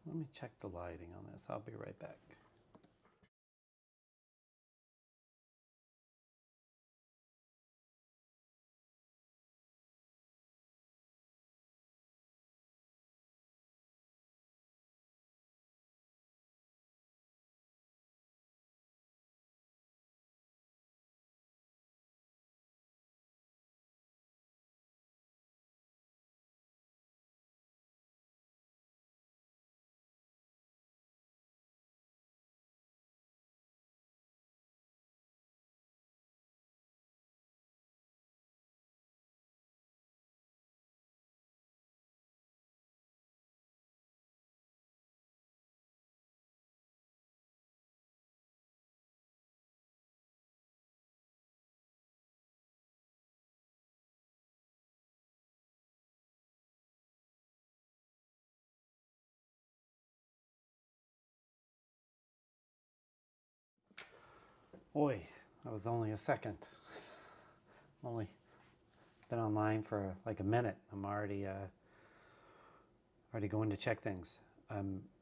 Let me check the lighting on this. I'll be right back. Boy, that was only a second. Only been online for like a minute. I'm already going to check things.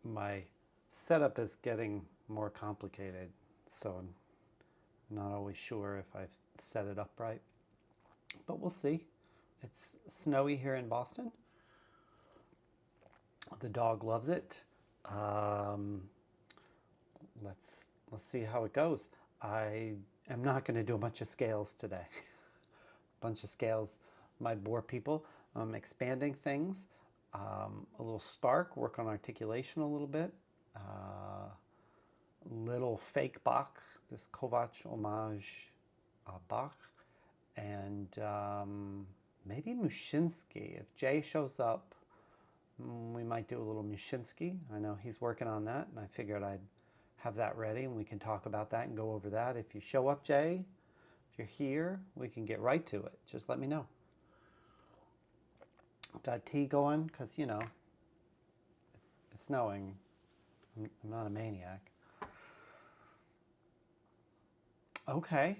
My setup is getting more complicated, so I'm not always sure if I've set it up right. But we'll see. It's snowy here in Boston. The dog loves it. Let's see how it goes. I am not going to do a bunch of scales today. A bunch of scales might bore people. I'm expanding things. A little stark, work on articulation a little bit. Little fake Bach, this Kovac homage Bach. And maybe Muczynski. If Jay shows up, we might do a little Muczynski. I know he's working on that, and I figured I'd have that ready and we can talk about that and go over that. If you show up, Jay, if you're here, we can get right to it. Just let me know. Got tea going because, you know, it's snowing. I'm not a maniac. Okay,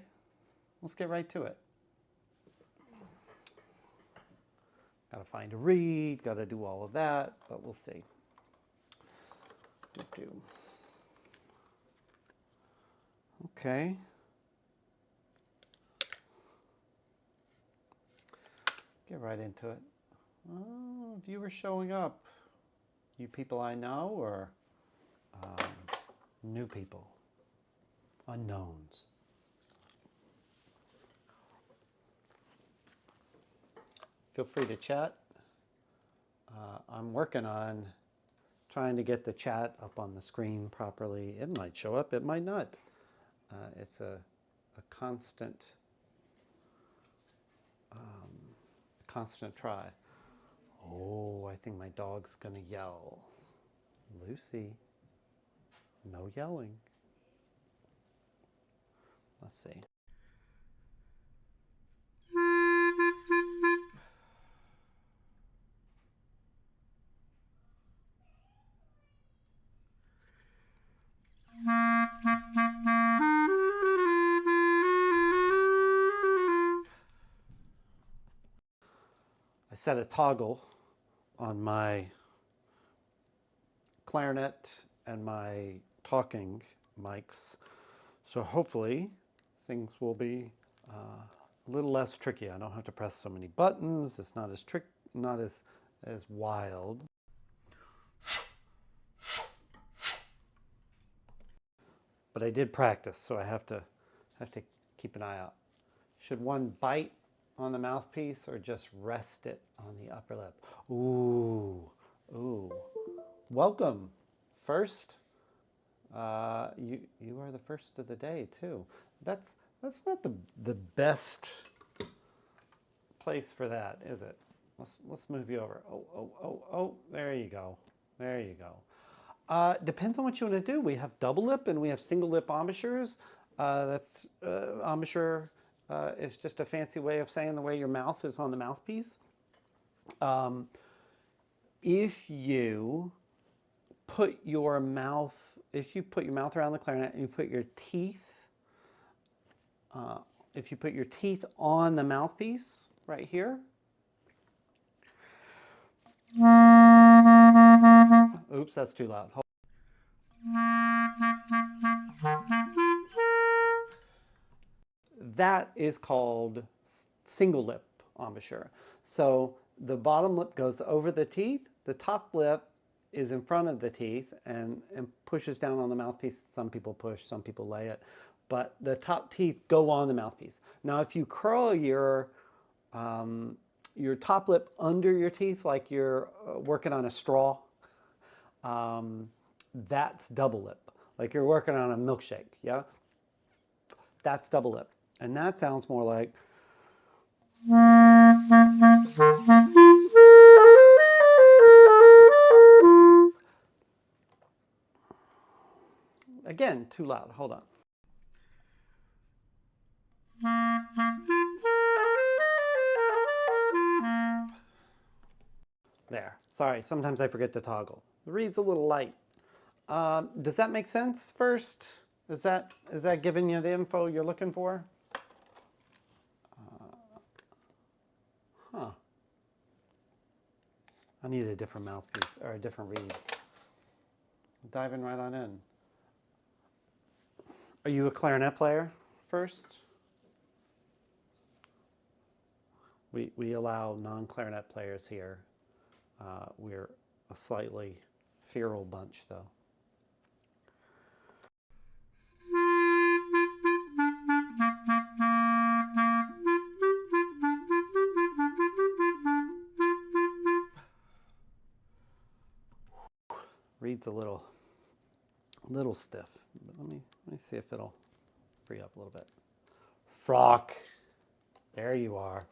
let's get right to it. Got to find a read, got to do all of that, but we'll see. Okay. Get right into it. Oh, viewers showing up. You people I know or new people? Unknowns. Feel free to chat. I'm working on trying to get the chat up on the screen properly. It might show up, it might not. It's a constant try. Oh, I think my dog's gonna yell. Lucy, no yelling. Let's see. I set a toggle on my clarinet and my talking mics, so hopefully things will be a little less tricky. I don't have to press so many buttons. It's not as wild. But I did practice, so I have to keep an eye out. Should one bite on the mouthpiece or just rest it on the upper lip? Ooh, ooh. Welcome. First, you are the first of the day too. That's not the best place for that, is it? Let's move you over. Oh, there you go. There you go. Depends on what you want to do. We have double lip and we have single lip embouchures. Embouchure is just a fancy way of saying the way your mouth is on the mouthpiece. If you put your mouth around the clarinet and you put your teeth, on the mouthpiece right here. Oops, Oops, that's too loud. That is called single lip embouchure. So the bottom lip goes over the teeth. The top lip is in front of the teeth and pushes down on the mouthpiece. Some people push, some people lay it. But the top teeth go on the mouthpiece. Now, if you curl your top lip under your teeth like you're working on a straw, that's double lip. Like you're working on a milkshake, yeah? That's double lip. And that sounds more like... Again, too loud. Hold on. There. Sorry, sometimes I forget to toggle. The reed's a little light. Does that make sense first? Is that giving you the info you're looking for? Huh. I need a different mouthpiece, or a different reed. Diving right on in. Are you a clarinet player first? We allow non-clarinet players here. We're a slightly feral bunch, though. Reed's a little stiff. But let me see if it'll free up a little bit. Frock. There you are.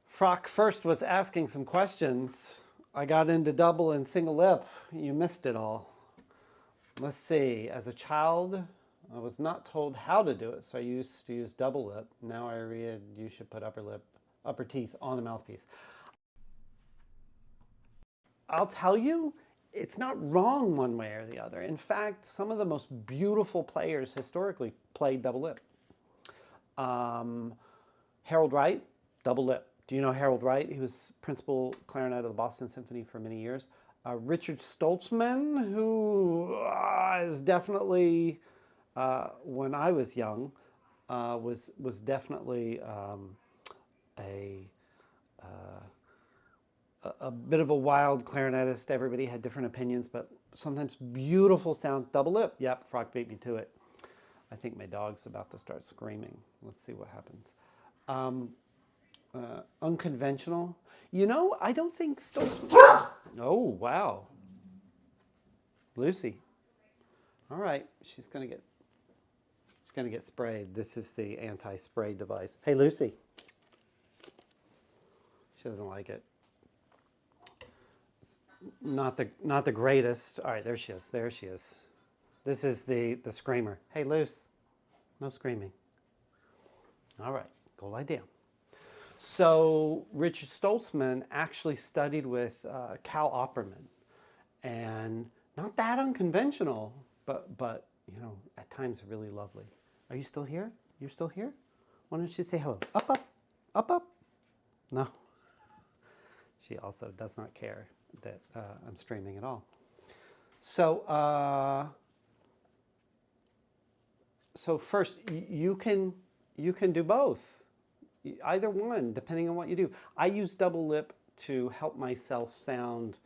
Frock first was asking some questions. I got into double and single lip. You missed it all. Let's see. As a child, I was not told how to do it, so I used to use double lip. Now I read you should put upper teeth on the mouthpiece. I'll tell you, it's not wrong one way or the other. In fact, some of the most beautiful players historically played double lip. Harold Wright, double lip. Do you know Harold Wright? He was principal clarinet of the Boston Symphony for many years. Richard Stoltzman, who is definitely, when I was young, was definitely a bit of a wild clarinetist. Everybody had different opinions, but sometimes beautiful sound. Double lip. Yep, Frock beat me to it. I think my dog's about to start screaming. Let's see what happens. Unconventional. You know, I don't think Stoltzman... Oh, wow. Lucy. All right, she's gonna get sprayed. This is the anti-spray device. Hey, Lucy. She doesn't like it. Not the greatest. All right, there she is. There she is. This is the screamer. Hey, Luce. No screaming. All right, go lie down. So Richard Stoltzman actually studied with Cal Opperman, and not that unconventional, but you know, at times really lovely. Are you still here? You're still here? Why don't you say hello? Up, up, up, up. No. She also does not care that I'm streaming at all. So so first, you can do both. Either one, depending on what you do. I use double lip to help myself sound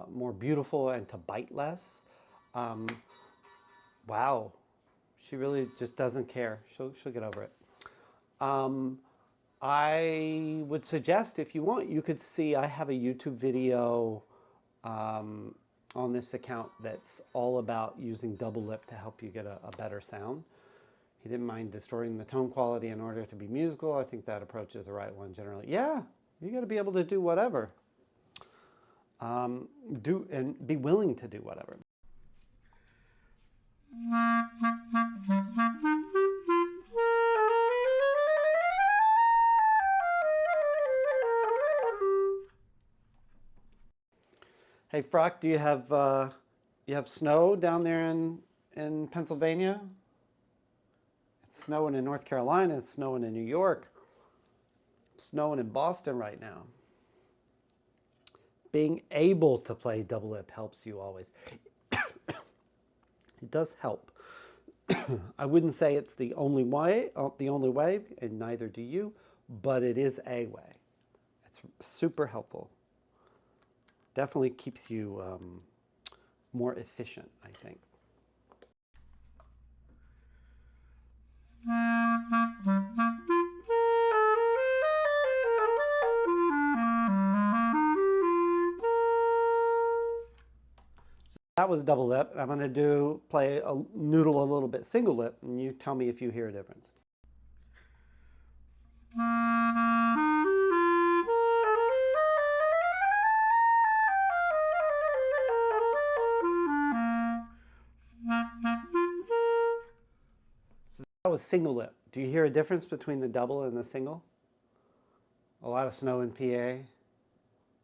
more beautiful and to bite less. Wow, she really just doesn't care. She'll get over it. I would suggest, if you want, you could see I have a YouTube video on this account that's all about using double lip to help you get a better sound. He didn't mind distorting the tone quality in order to be musical. I think that approach is the right one generally. Yeah, you got to be able to do whatever. And be willing to do whatever. Hey, Frock, do you have You have snow down there in Pennsylvania. It's snowing in North Carolina. It's snowing in New York. It's snowing in Boston right now. Being able to play double lip helps you always. It does help. I wouldn't say it's the only way, and neither do you, but it is a way. It's super helpful. Definitely keeps you more efficient, I think. That was double lip. I'm going to play a noodle a little bit single lip, and you tell me if you hear a difference. So that was single lip. Do you hear a difference between the double and the single? A lot of snow in PA.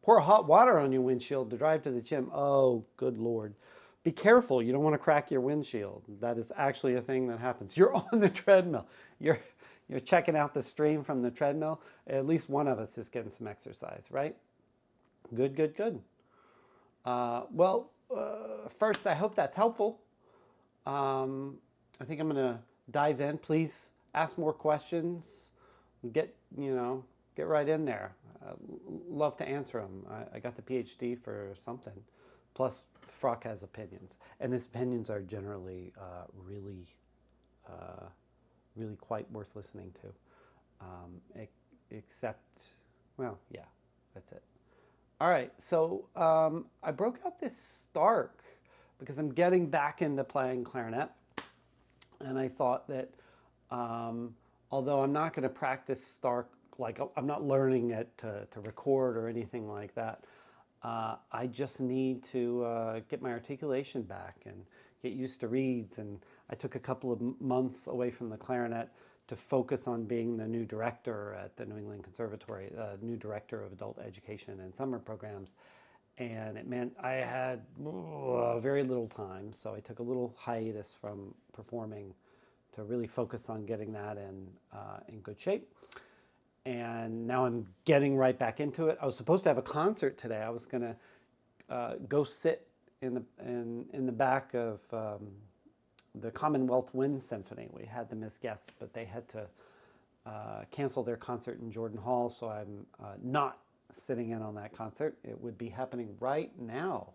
Pour hot water on your windshield to drive to the gym. Oh, good Lord. Be careful. You don't want to crack your windshield. That is actually a thing that happens. You're on the treadmill. You're checking out the stream from the treadmill. At least one of us is getting some exercise, right? Good, good, good. First, I hope that's helpful. I think I'm going to dive in. Please ask more questions. Get right in there. Love to answer them. I got the PhD for something. Plus, Frock has opinions, and his opinions are generally really quite worth listening to. Except, well, yeah, that's it. All right, so I broke out this Stark because I'm getting back into playing clarinet, and I thought that although I'm not going to practice Stark, like I'm not learning it to record or anything like that, I just need to get my articulation back and get used to reeds. And I took a couple of months away from the clarinet to focus on being the new director at the New England Conservatory, new director of adult education and summer programs. And it meant I had very little time, so I took a little hiatus from performing to really focus on getting that in good shape. And now I'm getting right back into it. I was supposed to have a concert today. I was going to go sit in the back of the Commonwealth Wind Symphony. We had them as guests, but they had to cancel their concert in Jordan Hall, so I'm not sitting in on that concert. It would be happening right now.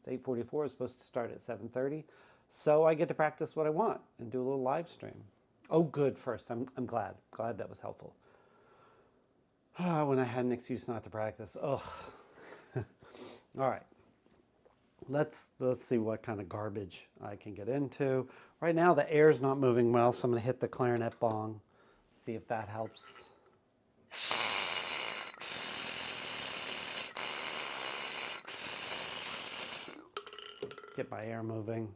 It's 8:44. It's supposed to start at 7:30. So I get to practice what I want and do a little live stream. Oh, good. First, I'm glad that was helpful. When I had an excuse not to practice. Ugh. All right. Let's see what kind of garbage I can get into. Right now the air's not moving well, so I'm going to hit the clarinet bong. See if that helps. Get my air moving.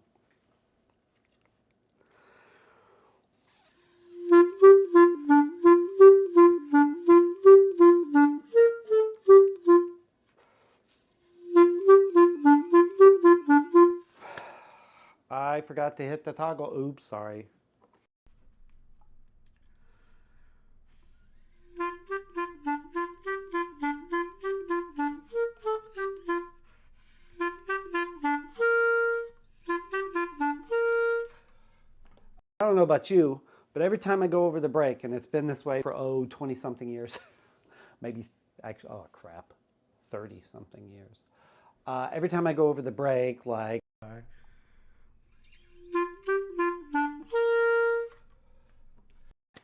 I forgot to hit the toggle. Oops, sorry. I don't know about you, but every time I go over the break, and it's been this way for 20-something years, maybe actually, oh crap, 30-something years. Every time I go over the break, like,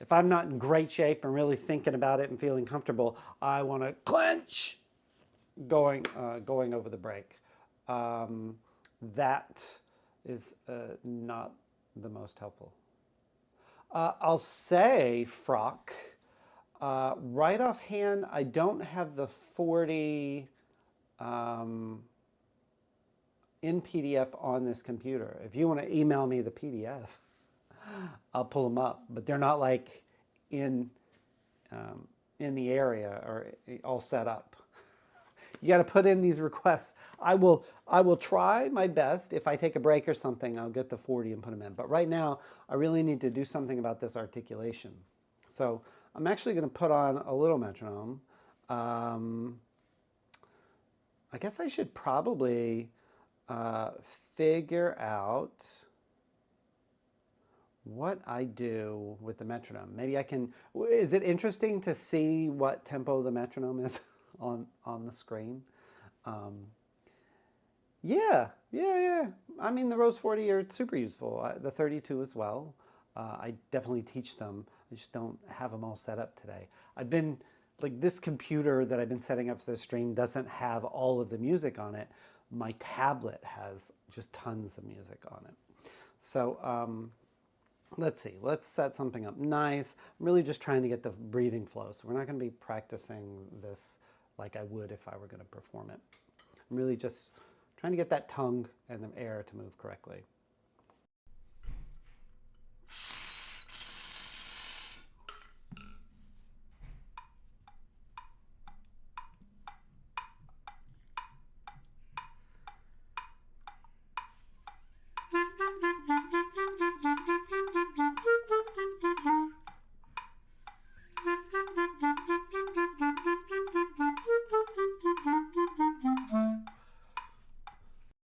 if I'm not in great shape and really thinking about it and feeling comfortable, I want to clench going over the break. That is not the most helpful. I'll say, Frock, right offhand, I don't have the 40 in PDF on this computer. If you want to email me the PDF, I'll pull them up, but they're not like in the area or all set up. You got to put in these requests. I will try my best. If I take a break or something, I'll get the 40 and put them in. But right now, I really need to do something about this articulation. So I'm actually going to put on a little metronome. I guess I should probably figure out what I do with the metronome. Maybe I can, is it interesting to see what tempo the metronome is on the screen? Yeah. I mean, the Rose 40 are super useful. The 32 as well. I definitely teach them. I just don't have them all set up today. I've been, like, this computer that I've been setting up for the stream doesn't have all of the music on it. My tablet has just tons of music on it. So let's see. Let's set something up nice. I'm really just trying to get the breathing flow. So we're not going to be practicing this like I would if I were going to perform it. I'm really just trying to get that tongue and the air to move correctly.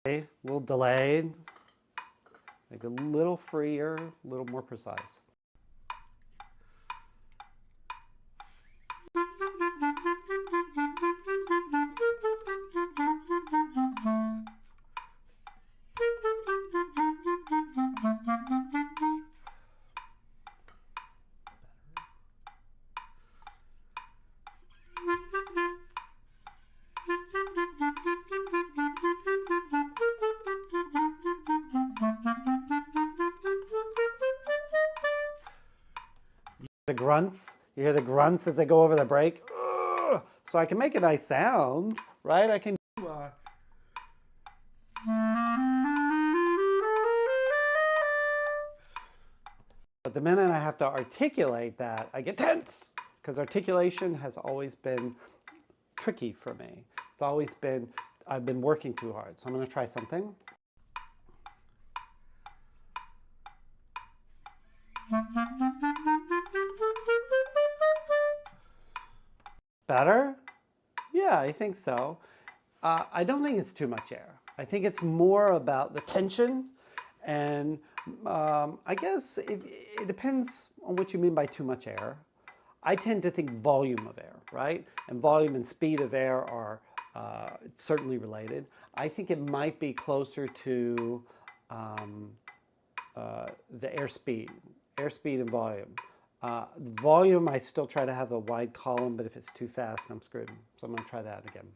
A little delayed, like a little freer, a little more precise. The grunts, you hear the grunts as they go over the break. Ugh! So I can make a nice sound, right? I can do but the minute I have to articulate that, I get tense, because articulation has always been tricky for me. It's always been, I've been working too hard. So I'm going to try something. Better? Yeah, I think so. I don't think it's too much air. I think it's more about the tension, and I guess it depends on what you mean by too much air. I tend to think volume of air, right? And volume and speed of air are certainly related. I think it might be closer to the airspeed and volume. The volume, I still try to have a wide column, but if it's too fast, I'm screwed. So I'm going to try that again.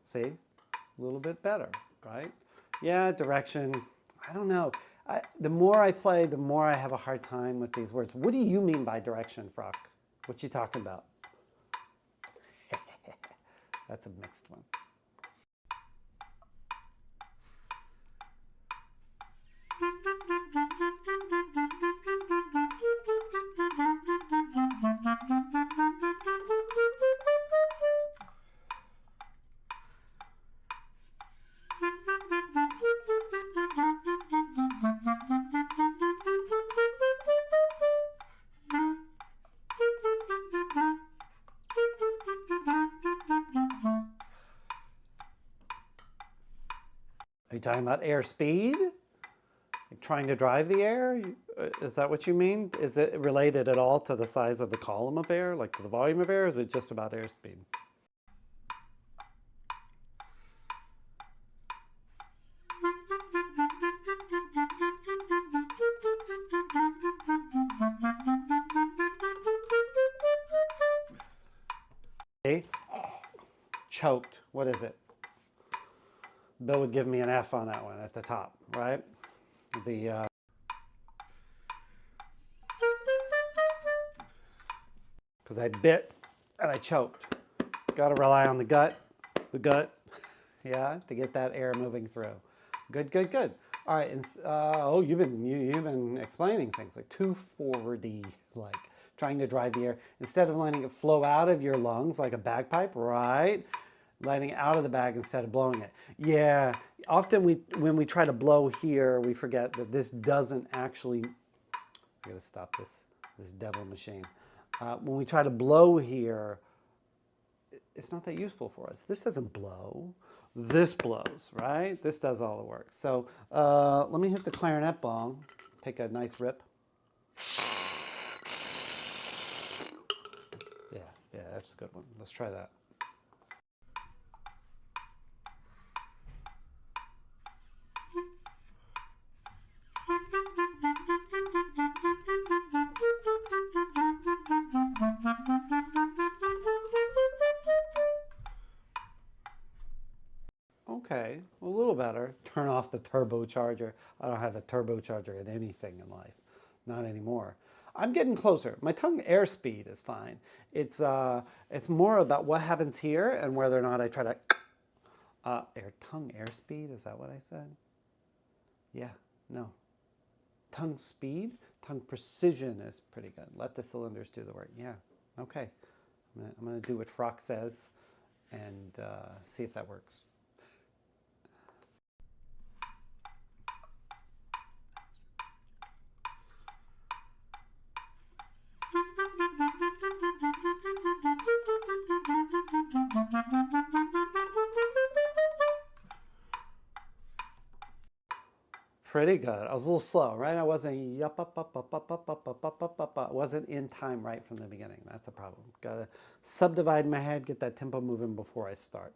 See? A little bit better, right? Yeah, direction. I don't know. The more I play, the more I have a hard time with these words. What do you mean by direction, Frock? What you talking about? That's a mixed one. Are you talking about airspeed? Like trying to drive the air? Is that what you mean? Is it related at all to the size of the column of air, like to the volume of air, or is it just about airspeed? Okay. Choked. What is it? Bill would give me an F on that one at the top, right? The because I bit and I choked. Got to rely on the gut, yeah, to get that air moving through. Good, good, good. All right, and oh, you've been explaining things like too forwardy, like trying to drive the air instead of letting it flow out of your lungs like a bagpipe, right? Letting it out of the bag instead of blowing it. Yeah, often when we try to blow here, we forget that this doesn't actually. I gotta stop this devil machine. When we try to blow here, it's not that useful for us. This doesn't blow. This blows, right? This does all the work. So let me hit the clarinet bong. Take a nice rip. Yeah, that's a good one. Let's try that. Okay, a little better. Turn off the turbocharger. I don't have a turbocharger in anything in life. Not anymore. I'm getting closer. My tongue airspeed is fine. It's more about what happens here and whether or not I try to tongue airspeed, is that what I said? Yeah, no. Tongue speed, tongue precision is pretty good. Let the cylinders do the work. Yeah, okay. I'm gonna do what Frock says and see if that works. Pretty good. I was a little slow, right? I wasn't yup, up, up, up, up, up, up, up, up, up, up, up. I wasn't in time right from the beginning. That's a problem. Gotta subdivide my head, get that tempo moving before I start.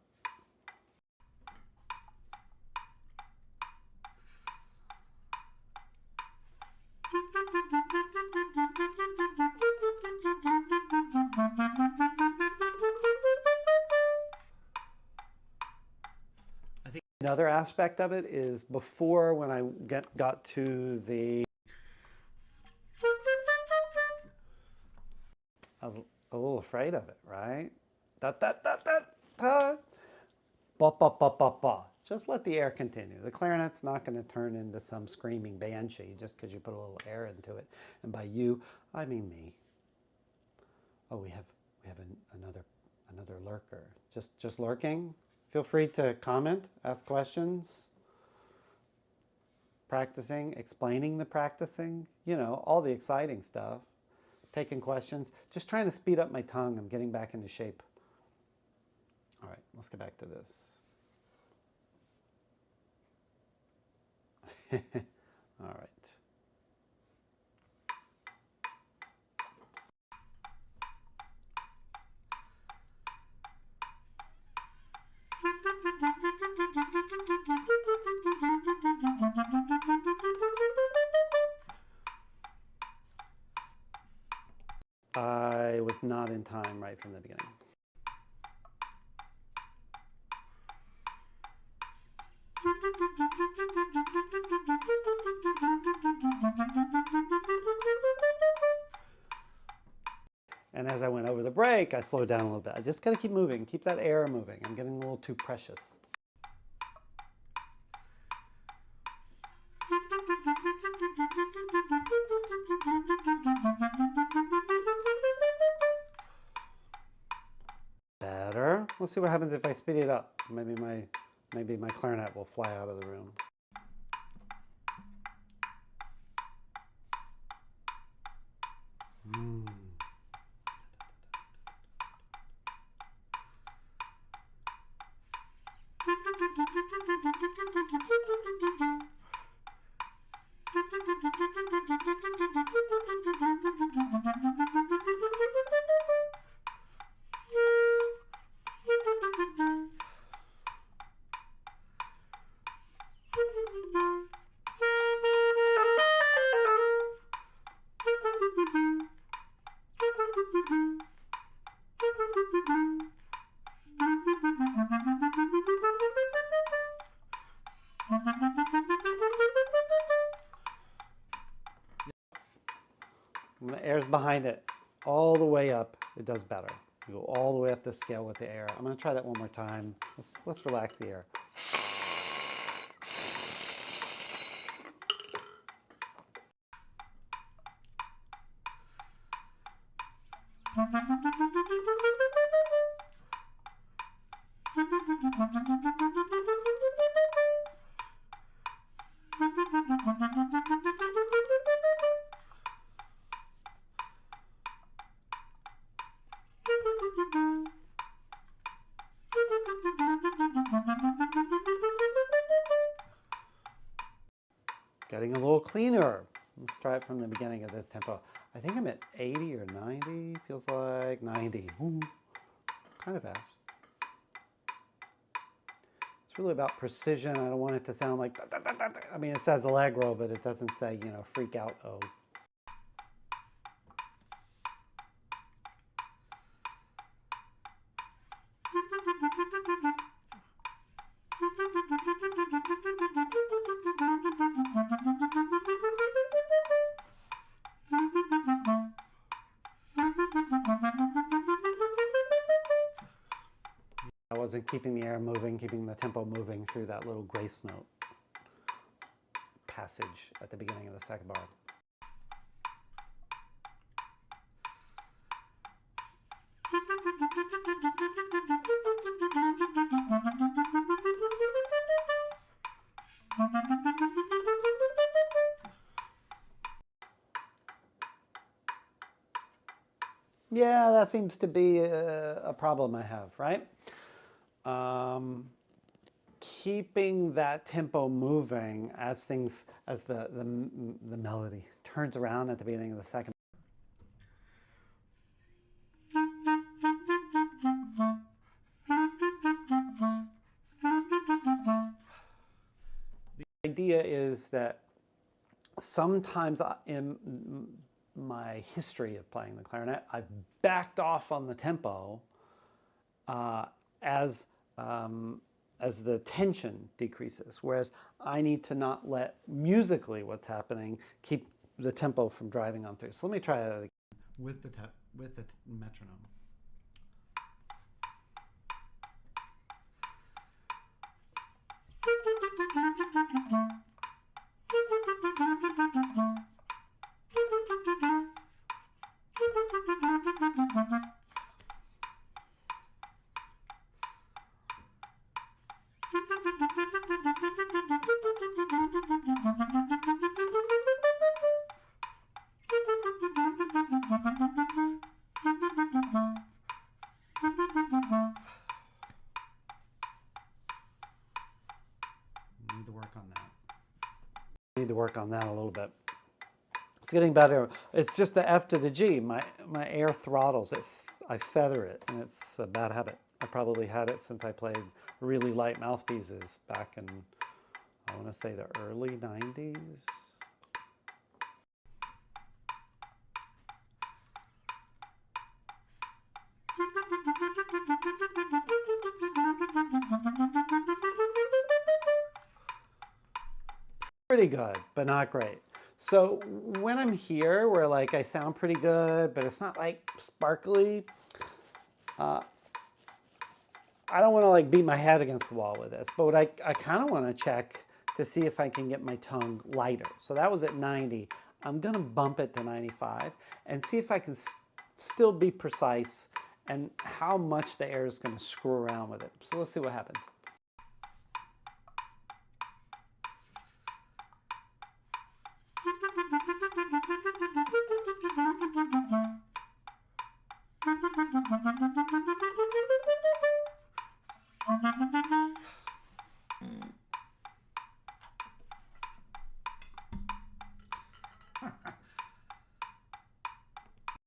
Another aspect of it is before when I got to the, I was a little afraid of it, right? Da, da, da, da, da. Ba, ba, ba, ba, ba. Just let the air continue. The clarinet's not going to turn into some screaming banshee just because you put a little air into it. And by you, I mean me. Oh, we have another lurker. Just lurking. Feel free to comment, ask questions, practicing, explaining the practicing, you know, all the exciting stuff, taking questions, just trying to speed up my tongue. I'm getting back into shape. All right, let's get back to this. All right. I was not in time right from the beginning. And as I went over the break, I slowed down a little bit. I just got to keep moving, keep that air moving. I'm getting a little too precious. Better. We'll see what happens if I speed it up. Maybe my clarinet will fly out of the room. When the air's behind it, all the way up, it does better. You go all the way up the scale with the air. I'm going to try that one more time. Let's relax the air. Getting a little cleaner. Let's try it from the beginning of this tempo. I think I'm at 80 or 90. Feels like 90. Ooh, kind of fast. It's really about precision. I don't want it to sound like, da, da, da, da. I mean, it says allegro, but it doesn't say, you know, freak out ode. I wasn't keeping the air moving, keeping the tempo moving through that little grace note passage at the beginning of the second bar. Yeah, that seems to be a problem I have, right? Keeping that tempo moving as the melody turns around at the beginning of the second. The idea is that sometimes in my history of playing the clarinet, I've backed off on the tempo as the tension decreases, whereas I need to not let musically what's happening keep the tempo from driving on through. So let me try that again with the metronome. Need to work on that a little bit. It's getting better. It's just the F to the G. My air throttles it. I feather it, and it's a bad habit. I probably had it since I played really light mouthpieces back in, I want to say, the early 90s. Pretty good, but not great. So when I'm here, where like I sound pretty good, but it's not like sparkly, I don't want to like beat my head against the wall with this, but what I kind of want to check to see if I can get my tongue lighter. So that was at 90. I'm going to bump it to 95 and see if I can still be precise and how much the air is going to screw around with it. So let's see what happens.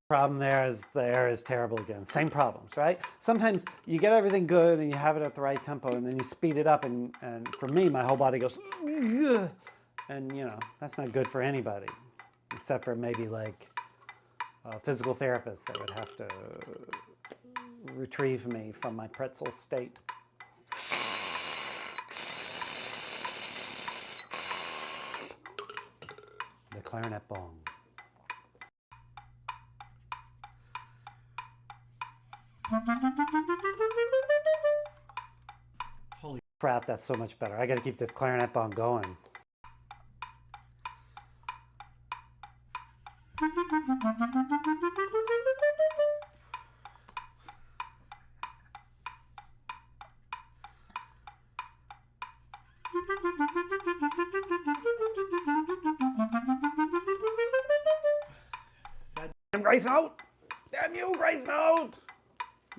Problem there is the air is terrible again. Same problems, right? Sometimes you get everything good and you have it at the right tempo and then you speed it up and for me, my whole body goes, ugh, and you know, that's not good for anybody, except for maybe like a physical therapist that would have to retrieve me from my pretzel state. The clarinet bong. Holy crap, that's so much better. I got to keep this clarinet bong going. Damn grace note! Damn you, grace note!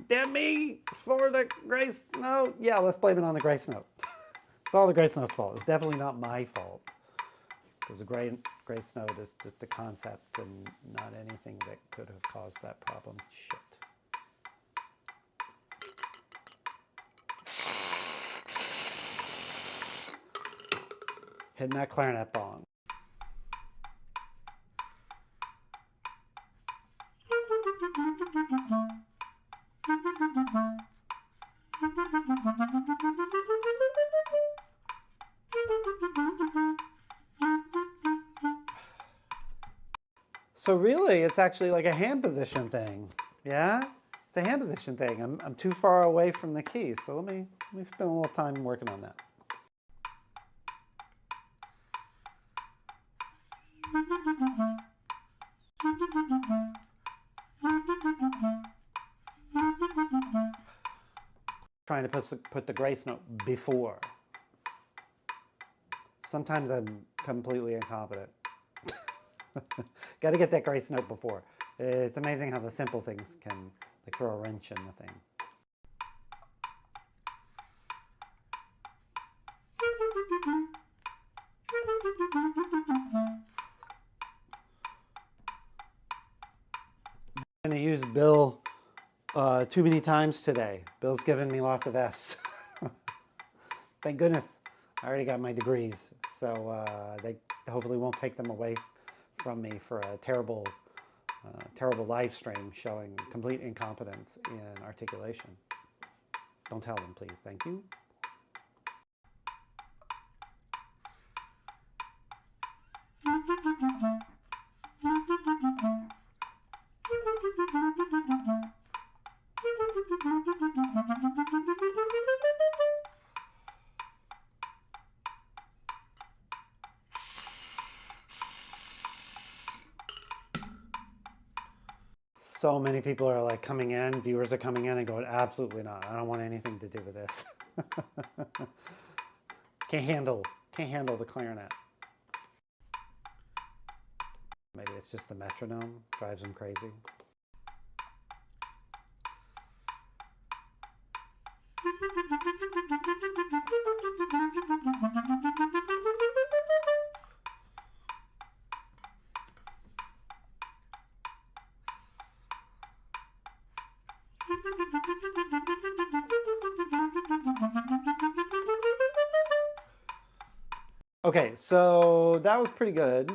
Damn me for the grace note! Yeah, let's blame it on the grace note. It's all the grace note's fault. It's definitely not my fault. Because a grace note is just a concept and not anything that could have caused that problem. Shit. Hitting that clarinet bong. So really, it's actually like a hand position thing. Yeah? It's a hand position thing. I'm too far away from the keys. So let me spend a little time working on that. Trying to put the grace note before. Sometimes I'm completely incompetent. Got to get that grace note before. It's amazing how the simple things can like throw a wrench in the thing. I'm going to use Bill too many times today. Bill's given me lots of F's. Thank goodness. I already got my degrees, so they hopefully won't take them away from me for a terrible live stream showing complete incompetence in articulation. Don't tell them, please. Thank you. So many people are like coming in, viewers are coming in and going, absolutely not. I don't want anything to do with this. Can't handle the clarinet. Maybe it's just the metronome drives them crazy. Okay, so that was pretty good.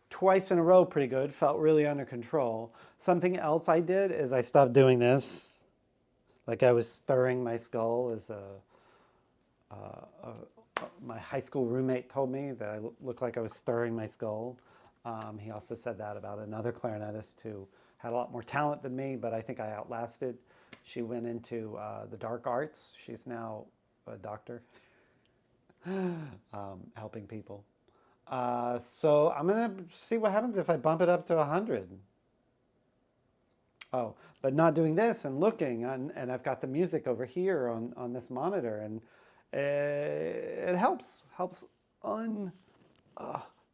Twice in a row, pretty good. Felt really under control. Something else I did is I stopped doing this. Like I was stirring my skull as my high school roommate told me that I looked like I was stirring my skull. He also said that about another clarinetist who had a lot more talent than me, but I think I outlasted. She went into the dark arts. She's now a doctor, helping people. So I'm gonna see what happens if I bump it up to 100. Oh, but not doing this and looking, and I've got the music over here on this monitor, and it helps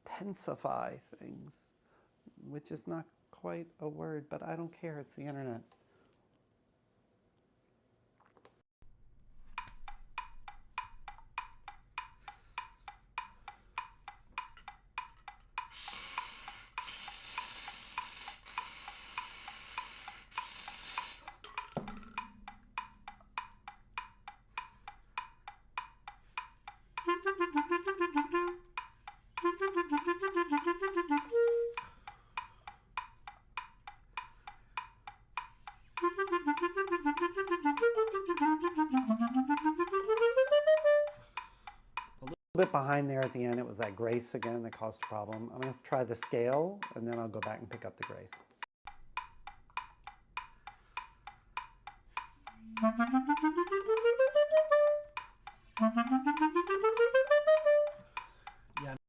tensify things, which is not quite a word, but I don't care. It's the internet. A bit behind there at the end, it was that grace again that caused a problem. I'm going to try the scale, and then I'll go back and pick up the grace. Yeah,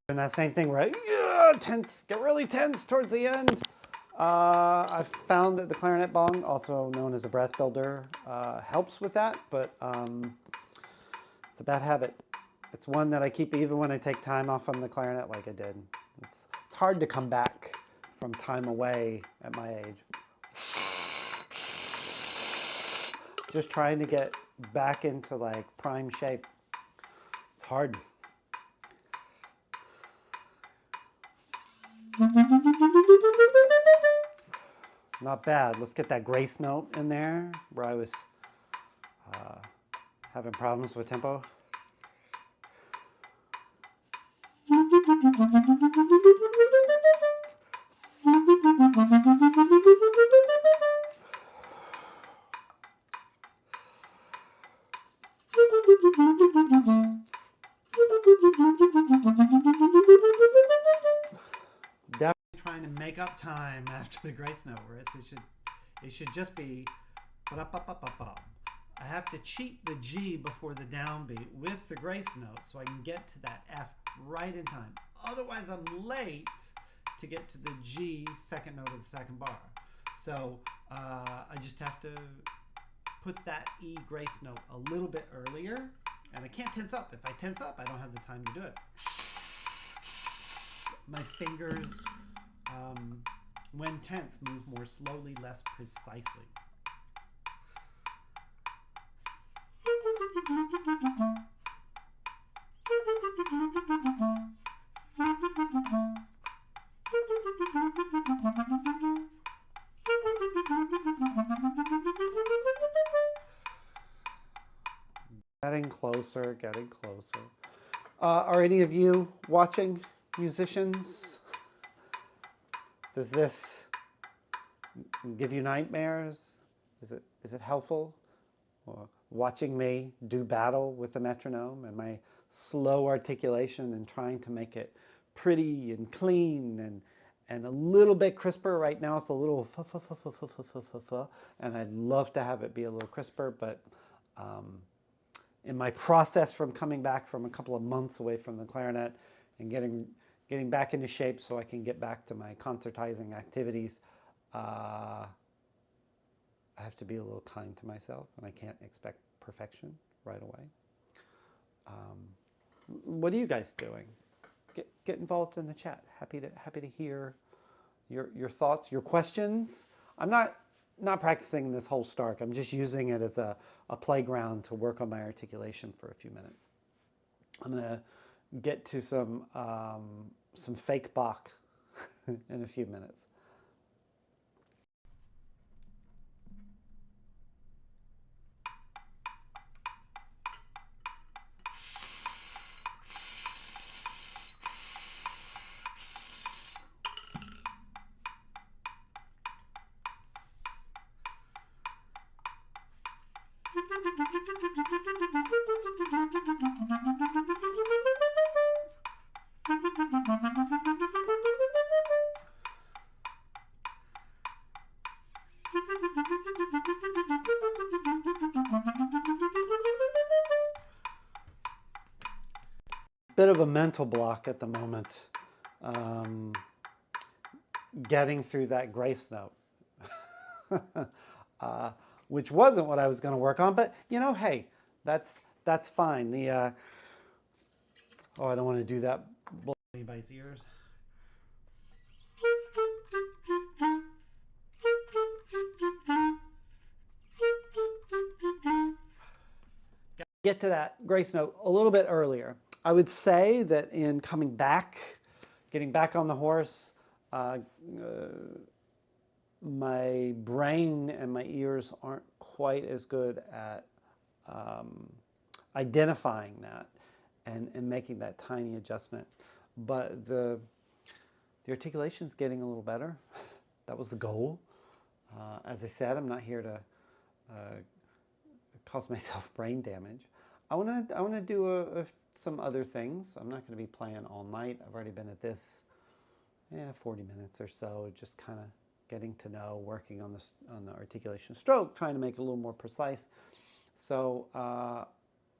and that same thing, right? Tense, get really tense towards the end. I've found that the clarinet bong, also known as a breath builder, helps with that, but it's a bad habit. It's one that I keep even when I take time off from the clarinet like I did. It's hard to come back from time away at my age. Just trying to get back into like prime shape. It's hard. Not bad. Let's get that grace note in there where I was having problems with tempo. Definitely trying to make up time after the grace note, where it should just be ba-da-ba-ba-ba-ba. I have to cheat the G before the downbeat with the grace note so I can get to that F right in time. Otherwise, I'm late to get to the G second note of the second bar. So I just have to put that E grace note a little bit earlier, and I can't tense up. If I tense up, I don't have the time to do it. My fingers, when tense, move more slowly, less precisely. Getting closer, getting closer. Are any of you watching, musicians? Does this give you nightmares? Is it helpful? Or watching me do battle with the metronome and my slow articulation and trying to make it pretty and clean and a little bit crisper. Right now it's a little fa, and I'd love to have it be a little crisper, but in my process from coming back from a couple of months away from the clarinet and getting back into shape so I can get back to my concertizing activities, I have to be a little kind to myself, and I can't expect perfection right away. What are you guys doing? Get involved in the chat. Happy to hear your thoughts, your questions. I'm not practicing this whole Stark. I'm just using it as a playground to work on my articulation for a few minutes. I'm gonna get to some fake Bach in a few minutes. Bit of a mental block at the moment, getting through that grace note, which wasn't what I was going to work on, but you know, hey, that's fine. I don't want to do that. Blow anybody's ears. Get to that grace note a little bit earlier. I would say that in coming back, getting back on the horse, my brain and my ears aren't quite as good at identifying that and making that tiny adjustment. But the articulation's getting a little better. That was the goal. As I said, I'm not here to cause myself brain damage. I want to do some other things. I'm not going to be playing all night. I've already been at this 40 minutes or so, just kind of getting to know, working on the articulation stroke, trying to make it a little more precise. So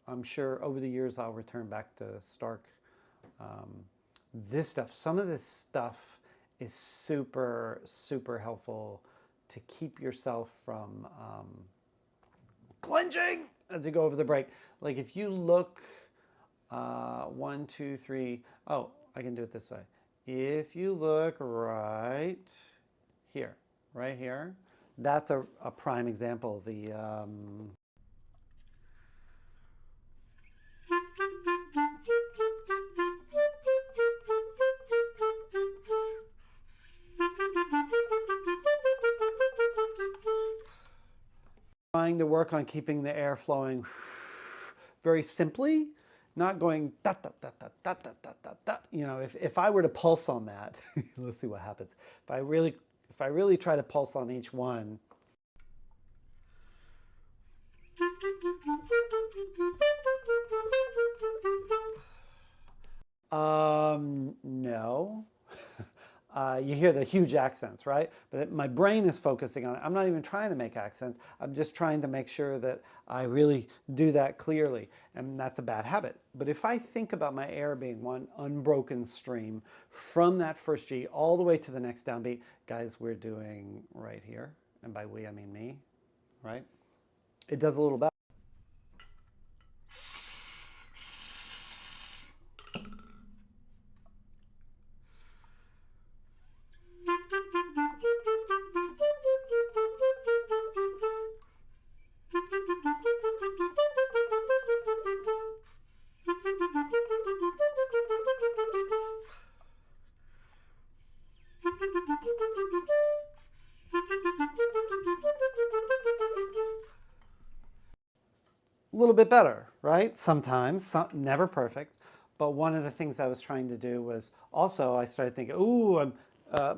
I'm sure over the years I'll return back to Stark. Um, this stuff, some of this stuff is super, super helpful to keep yourself from clenching as you go over the break. Like if you look, 1, 2, 3, oh, I can do it this way. If you look right here, that's a prime example. The trying to work on keeping the air flowing very simply, not going da da da da da da da da da. You know, if I were to pulse on that, let's see what happens. If I really try to pulse on each one. No. You hear the huge accents, right? But my brain is focusing on it. I'm not even trying to make accents. I'm just trying to make sure that I really do that clearly. And that's a bad habit. But if I think about my air being one unbroken stream from that first G all the way to the next downbeat, guys, we're doing right here. And by we, I mean me, right? It does a little better. A little bit better, right? Sometimes, never perfect. But one of the things I was trying to do was also I started thinking, ooh,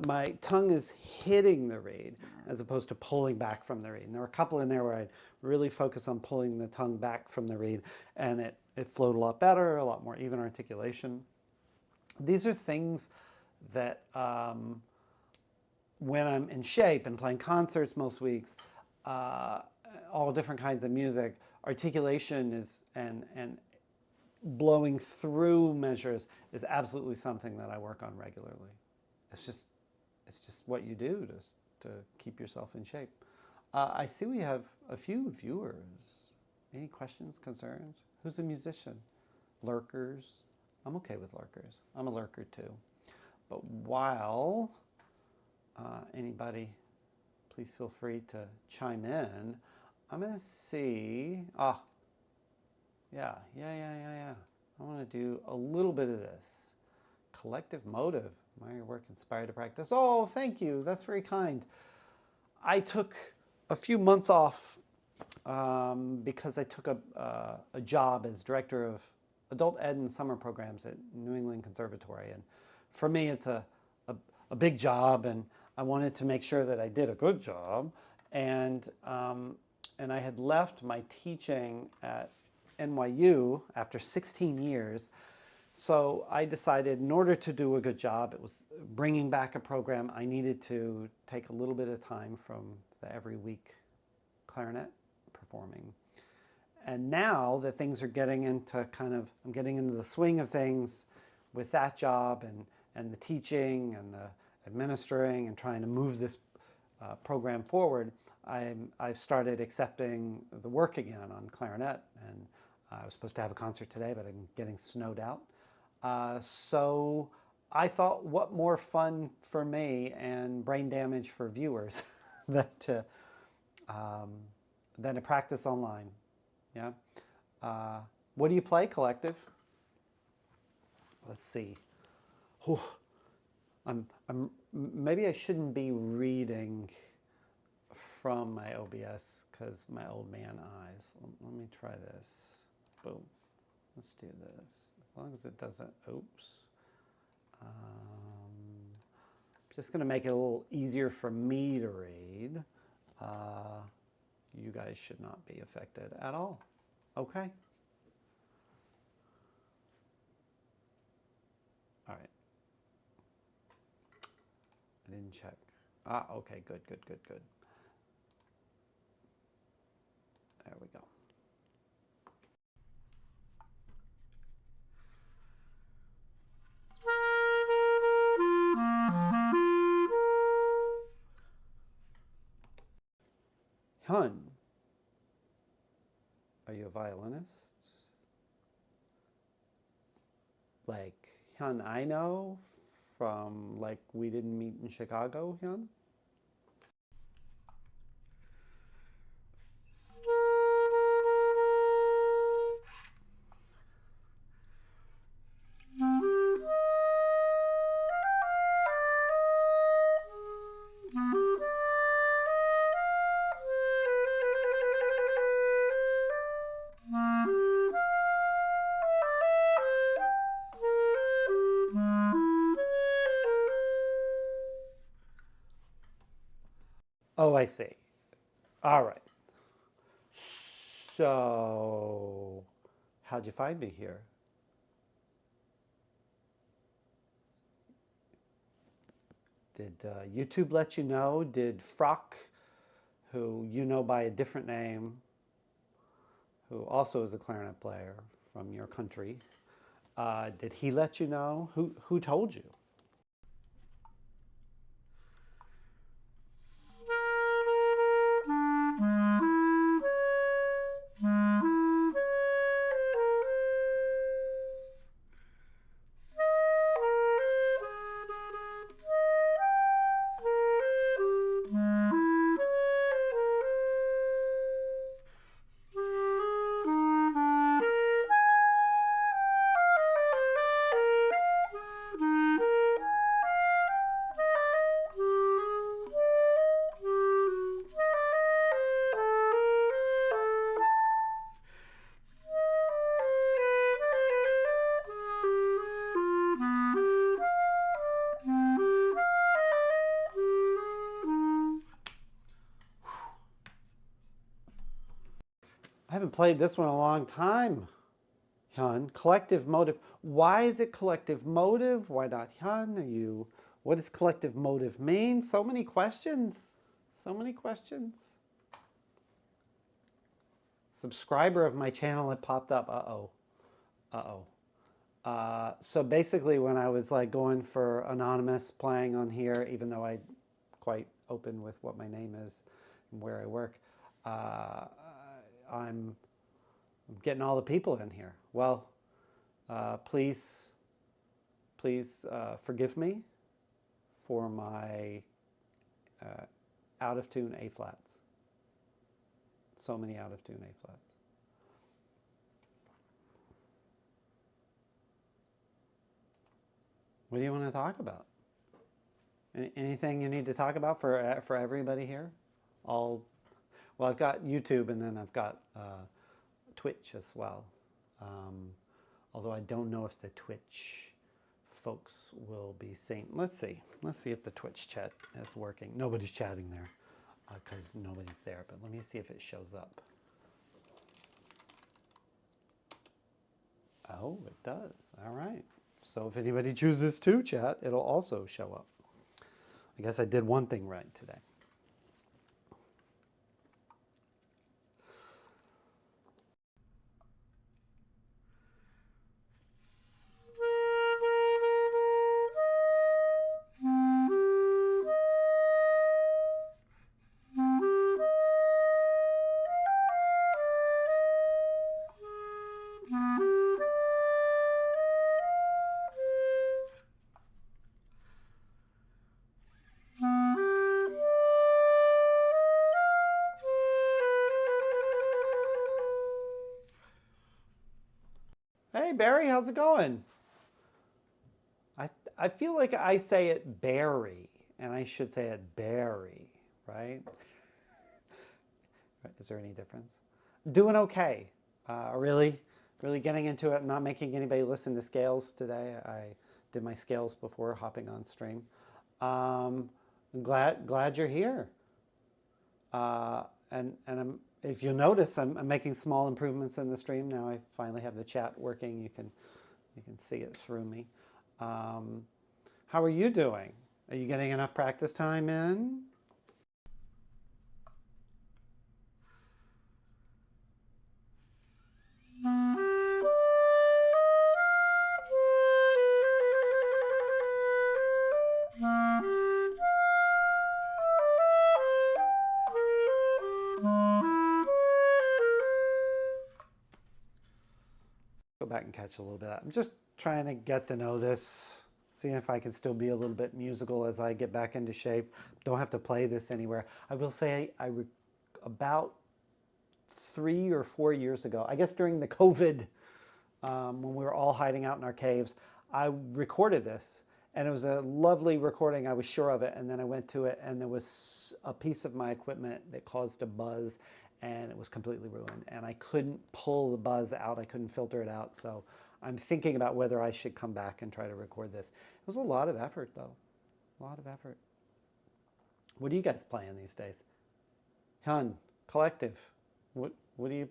my tongue is hitting the reed as opposed to pulling back from the reed. And there were a couple in there where I'd really focus on pulling the tongue back from the reed, and it flowed a lot better, a lot more even articulation. These are things that when I'm in shape and playing concerts most weeks, all different kinds of music, articulation is and blowing through measures is absolutely something that I work on regularly. It's just what you do to keep yourself in shape. I see we have a few viewers. Any questions, concerns? Who's a musician? Lurkers? I'm okay with lurkers. I'm a lurker too. But while anybody, please feel free to chime in. I'm going to see, yeah. I want to do a little bit of this. Collective motive. My work inspired to practice. Oh, thank you. That's very kind. I took a few months off because I took a job as director of adult ed and summer programs at New England Conservatory. And for me, it's a big job, and I wanted to make sure that I did a good job. And I had left my teaching at NYU after 16 years. So I decided in order to do a good job, it was bringing back a program, I needed to take a little bit of time from the every week clarinet performing. And now that things are getting into I'm getting into the swing of things with that job and the teaching and the administering and trying to move this program forward, I've started accepting the work again on clarinet, and I was supposed to have a concert today, but I'm getting snowed out. So I thought, what more fun for me and brain damage for viewers than to practice online. Yeah. What do you play, Collective? Let's see. Whew. Maybe I shouldn't be reading from my OBS because my old man eyes. Let me try this. Boom. Let's do this. As long as it doesn't, oops. Just going to make it a little easier for me to read. You guys should not be affected at all. Okay. All right. I didn't check. Okay, good. There we go. Hyun, are you a violinist? Like Hyun I know from like We Didn't Meet in Chicago, Hyun? Oh, I see. All right. So, how'd you find me here? Did YouTube let you know? Did Frock, who you know by a different name, who also is a clarinet player from your country, did he let you know? Who told you? I haven't played this one in a long time. Hyun, collective motive. Why is it collective motive? Why not Hyun? Are you? What does collective motive mean? So many questions. So many questions. Subscriber of my channel had popped up. Uh-oh. Uh-oh. So basically when I was like going for anonymous playing on here, even though I quite open with what my name is and where I work, I'm getting all the people in here. Well, please forgive me for my out of tune A flats. So many out of tune A flats. What do you want to talk about? Anything you need to talk about for everybody here? Well, I've got YouTube and then I've got Twitch as well. Although I don't know if the Twitch folks will be seeing. Let's see if the Twitch chat is working. Nobody's chatting there because nobody's there, but let me see if it shows up. Oh, it does. All right. So if anybody chooses to chat, it'll also show up. I guess I did one thing right today. Hey Barry, how's it going? I feel like I say it Barry, and I should say it Barry, right? Is there any difference? Doing okay. Really getting into it. Not making anybody listen to scales today. I did my scales before hopping on stream. Glad you're here. And if you notice, I'm making small improvements in the stream now. I finally have the chat working. You can see it through me. How are you doing? Are you getting enough practice time in? and catch a little bit. I'm just trying to get to know this, seeing if I can still be a little bit musical as I get back into shape. Don't have to play this anywhere. I will say about 3 or 4 years ago, I guess during the COVID, when we were all hiding out in our caves, I recorded this. And it was a lovely recording, I was sure of it. And then I went to it, and there was a piece of my equipment that caused a buzz, and it was completely ruined. And I couldn't pull the buzz out, I couldn't filter it out. So I'm thinking about whether I should come back and try to record this. It was a lot of effort, though. A lot of effort. What are you guys playing these days? Hyun, Collective, what are you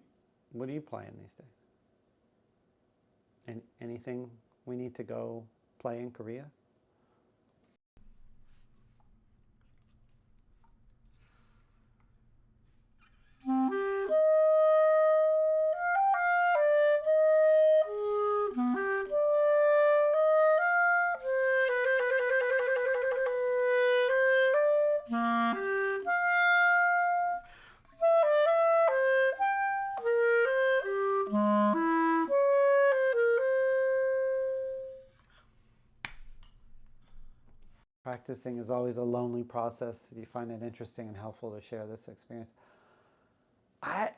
playing these days? And anything we need to go play in Korea? Practicing is always a lonely process. Do you find it interesting and helpful to share this experience? I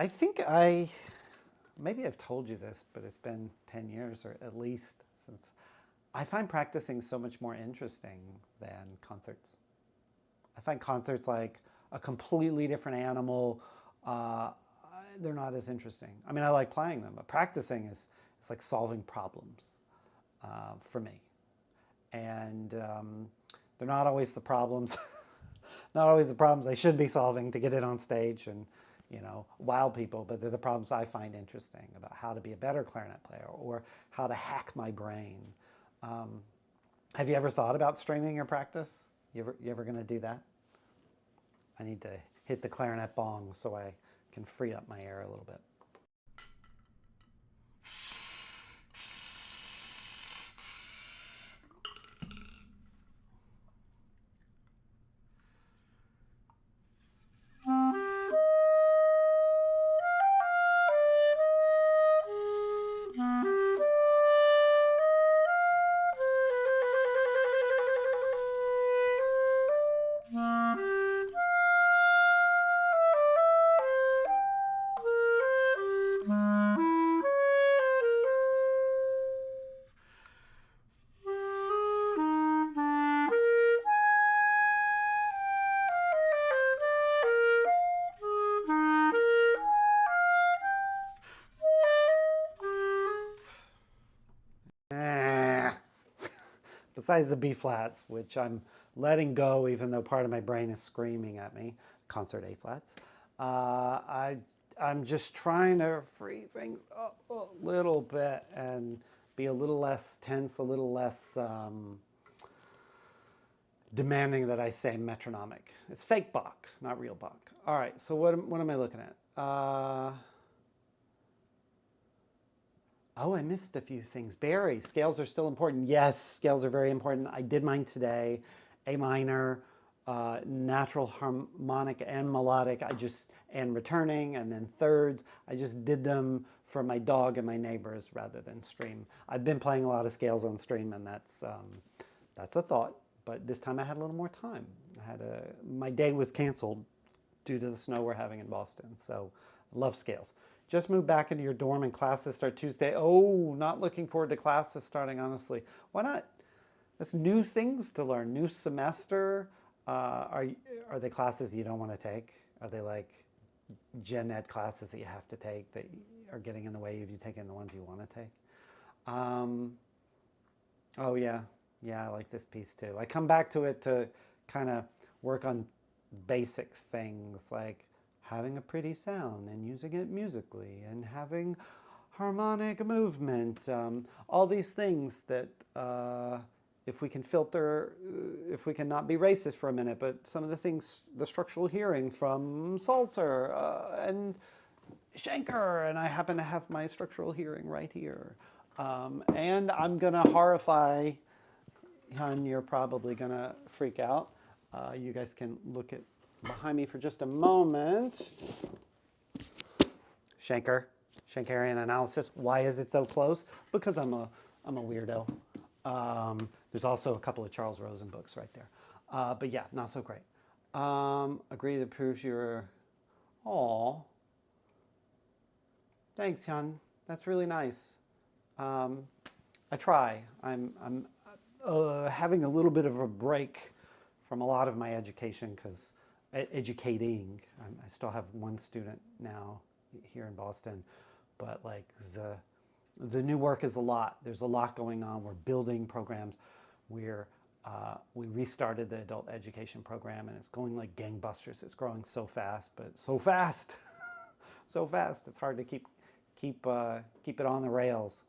think maybe I've told you this, but it's been 10 years or at least since. I find practicing so much more interesting than concerts. I find concerts like a completely different animal. They're not as interesting. I mean, I like playing them, but practicing is like solving problems for me. And they're not always the problems, not always the problems I should be solving to get it on stage and, you know, wow people, but they're the problems I find interesting about how to be a better clarinet player or how to hack my brain. Have you ever thought about streaming your practice? You ever going to do that? I need to hit the clarinet bong so I can free up my air a little bit. Besides the B flats, which I'm letting go even though part of my brain is screaming at me, concert A flats, I'm just trying to free things up a little bit and be a little less tense, a little less demanding that I say metronomic. It's fake Bach, not real Bach. All right, so what am I looking at? Oh, I missed a few things. Barry, scales are still important. Yes, scales are very important. I did mine today. A minor, natural harmonic and melodic, and returning, and then thirds. I just did them for my dog and my neighbors rather than stream. I've been playing a lot of scales on stream, and that's a thought. But this time I had a little more time. My day was canceled due to the snow we're having in Boston. So I love scales. Just moved back into your dorm and classes start Tuesday. Oh, not looking forward to classes starting, honestly. Why not? There's new things to learn, new semester. Are they classes you don't want to take? Are they like gen ed classes that you have to take that are getting in the way of you taking the ones you want to take? Oh yeah, I like this piece too. I come back to it to kind of work on basic things like having a pretty sound and using it musically and having harmonic movement. All these things that if we can filter, if we can not be racist for a minute, but some of the things, the structural hearing from Salter and Schenker, and I happen to have my structural hearing right here. And I'm gonna horrify, Hun, you're probably gonna freak out. You guys can look at behind me for just a moment. Schenker, Schenkerian analysis. Why is it so close? Because I'm a weirdo. There's also a couple of Charles Rosen books right there. But yeah, not so great. Agree that proves you're... Aw. Thanks, Hyun. That's really nice. I try. I'm having a little bit of a break from a lot of my education because educating. I still have one student now here in Boston, but like the new work is a lot. There's a lot going on. We're building programs. We restarted the adult education program, and it's going like gangbusters. It's growing so fast, but so fast, so fast. It's hard to keep it on the rails.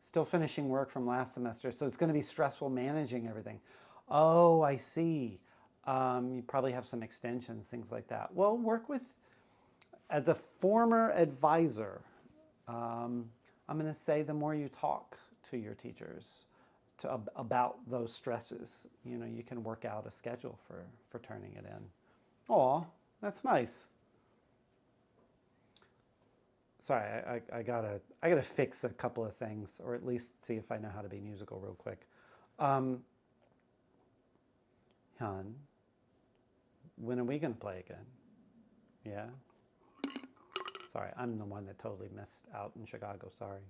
Still finishing work from last semester, so it's going to be stressful managing everything. Oh, I see. You probably have some extensions, things like that. Well, work with, as a former advisor, I'm going to say the more you talk to your teachers about those stresses, you can work out a schedule for turning it in. Aw, that's nice. Sorry, I gotta fix a couple of things, or at least see if I know how to be musical real quick. Hyun, when are we gonna play again? Yeah? Sorry, I'm the one that totally missed out in Chicago, sorry.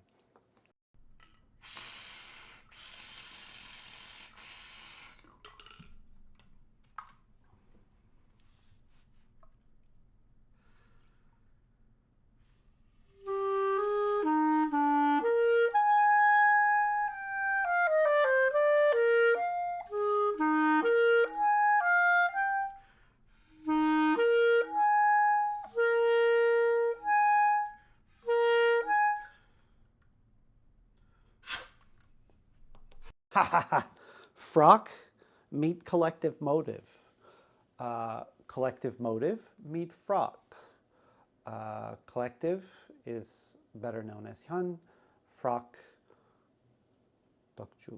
Frock, meet collective motive. Collective motive, meet frock. Collective is better known as Hyun. Frock, Dokju.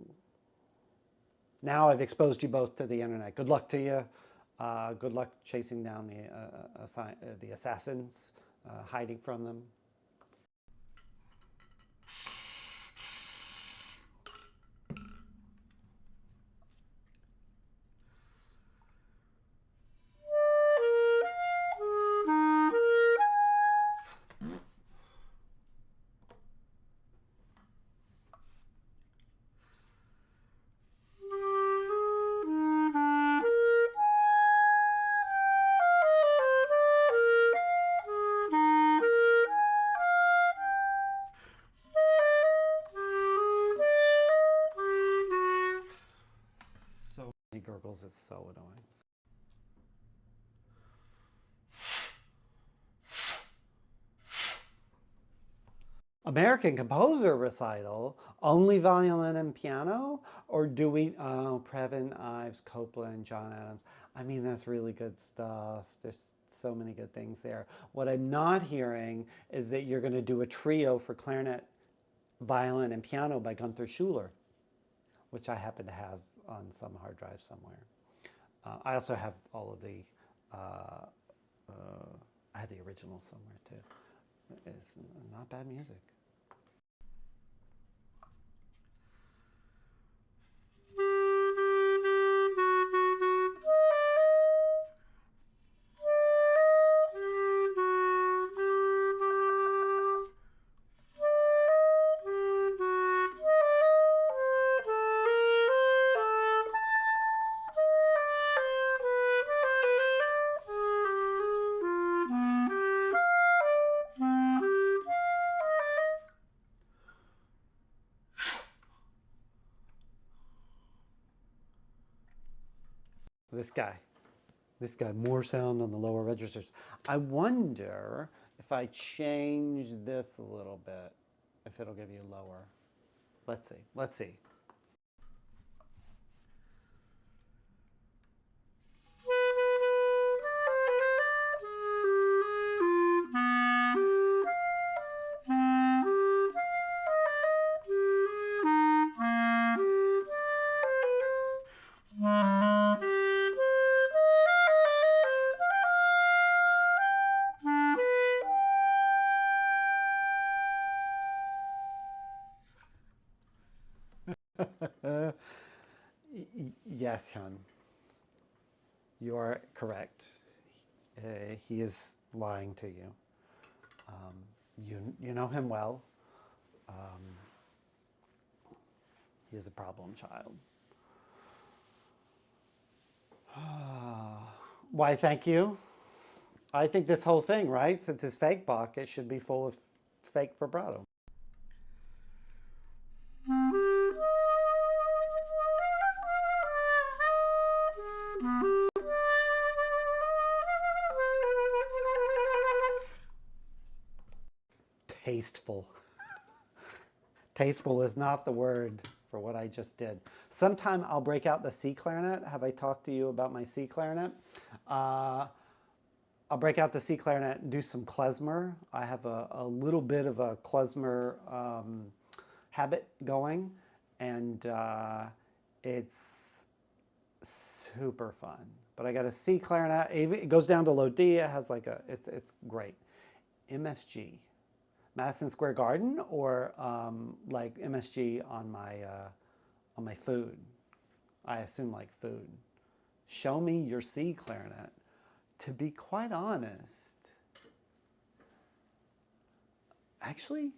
Now I've exposed you both to the internet. Good luck to you. Good luck chasing down the assassins, hiding from them. So many gurgles, it's so annoying. American composer recital, only violin and piano? Or do we, Previn Ives, Copeland, John Adams. I mean, that's really good stuff. There's so many good things there. What I'm not hearing is that you're going to do a trio for clarinet, violin, and piano by Gunther Schuller, which I happen to have on some hard drive somewhere. I also have all of the, I have the original somewhere too. It's not bad music. This guy, more sound on the lower registers. I wonder if I change this a little bit, if it'll give you lower. Let's see. Yes, Hyun, you are correct. He is lying to you. Um, you know him well. Um, he is a problem child. Why, thank you. I think this whole thing, right? Since it's fake Bach, it should be full of fake vibrato. Tasteful. Tasteful is not the word for what I just did. Sometime I'll break out the C clarinet. Have I talked to you about my C clarinet? I'll break out the C clarinet and do some klezmer. I have a little bit of a klezmer habit going, and it's super fun. But I got a C clarinet. It goes down to low D. It has like it's great. MSG. Madison Square Garden, or like MSG on my food. I assume like food. Show me your C clarinet. To be quite honest, actually,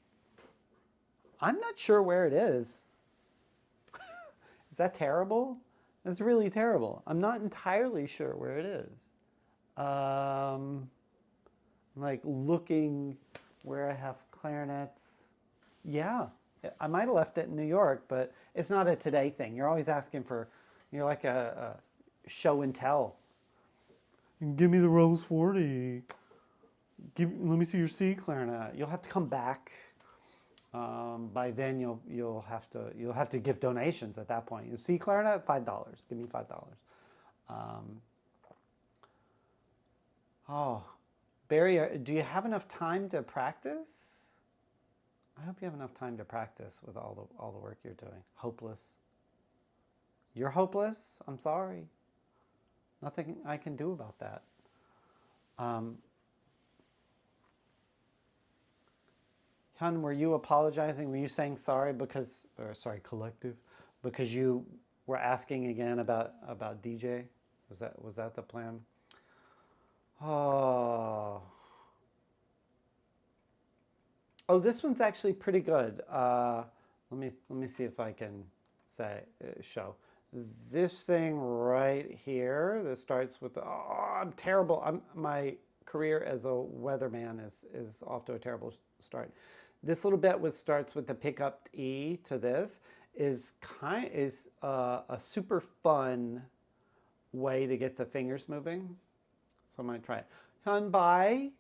I'm not sure where it is. Is that terrible? That's really terrible. I'm not entirely sure where it is. Like looking where I have clarinets. Yeah, I might have left it in New York, but it's not a today thing. You're always asking for, you're like a show and tell. Give me the Rose 40. Let me see your C clarinet. You'll have to come back. By then you'll have to give donations at that point. Your C clarinet, $5. Give me $5. Oh, Barry, do you have enough time to practice? I hope you have enough time to practice with all the work you're doing. Hopeless. You're hopeless? I'm sorry. Nothing I can do about that. Hyun, were you apologizing? Were you saying sorry because, or sorry, collective, because you were asking again about DJ? Was that the plan? Oh. Oh, this one's actually pretty good. Let me see if I can show. This thing right here, this starts with, oh, I'm terrible. My career as a weatherman is off to a terrible start. This little bit starts with the pickup E to this is a super fun way to get the fingers moving. So I'm gonna try it. Hyun, bye.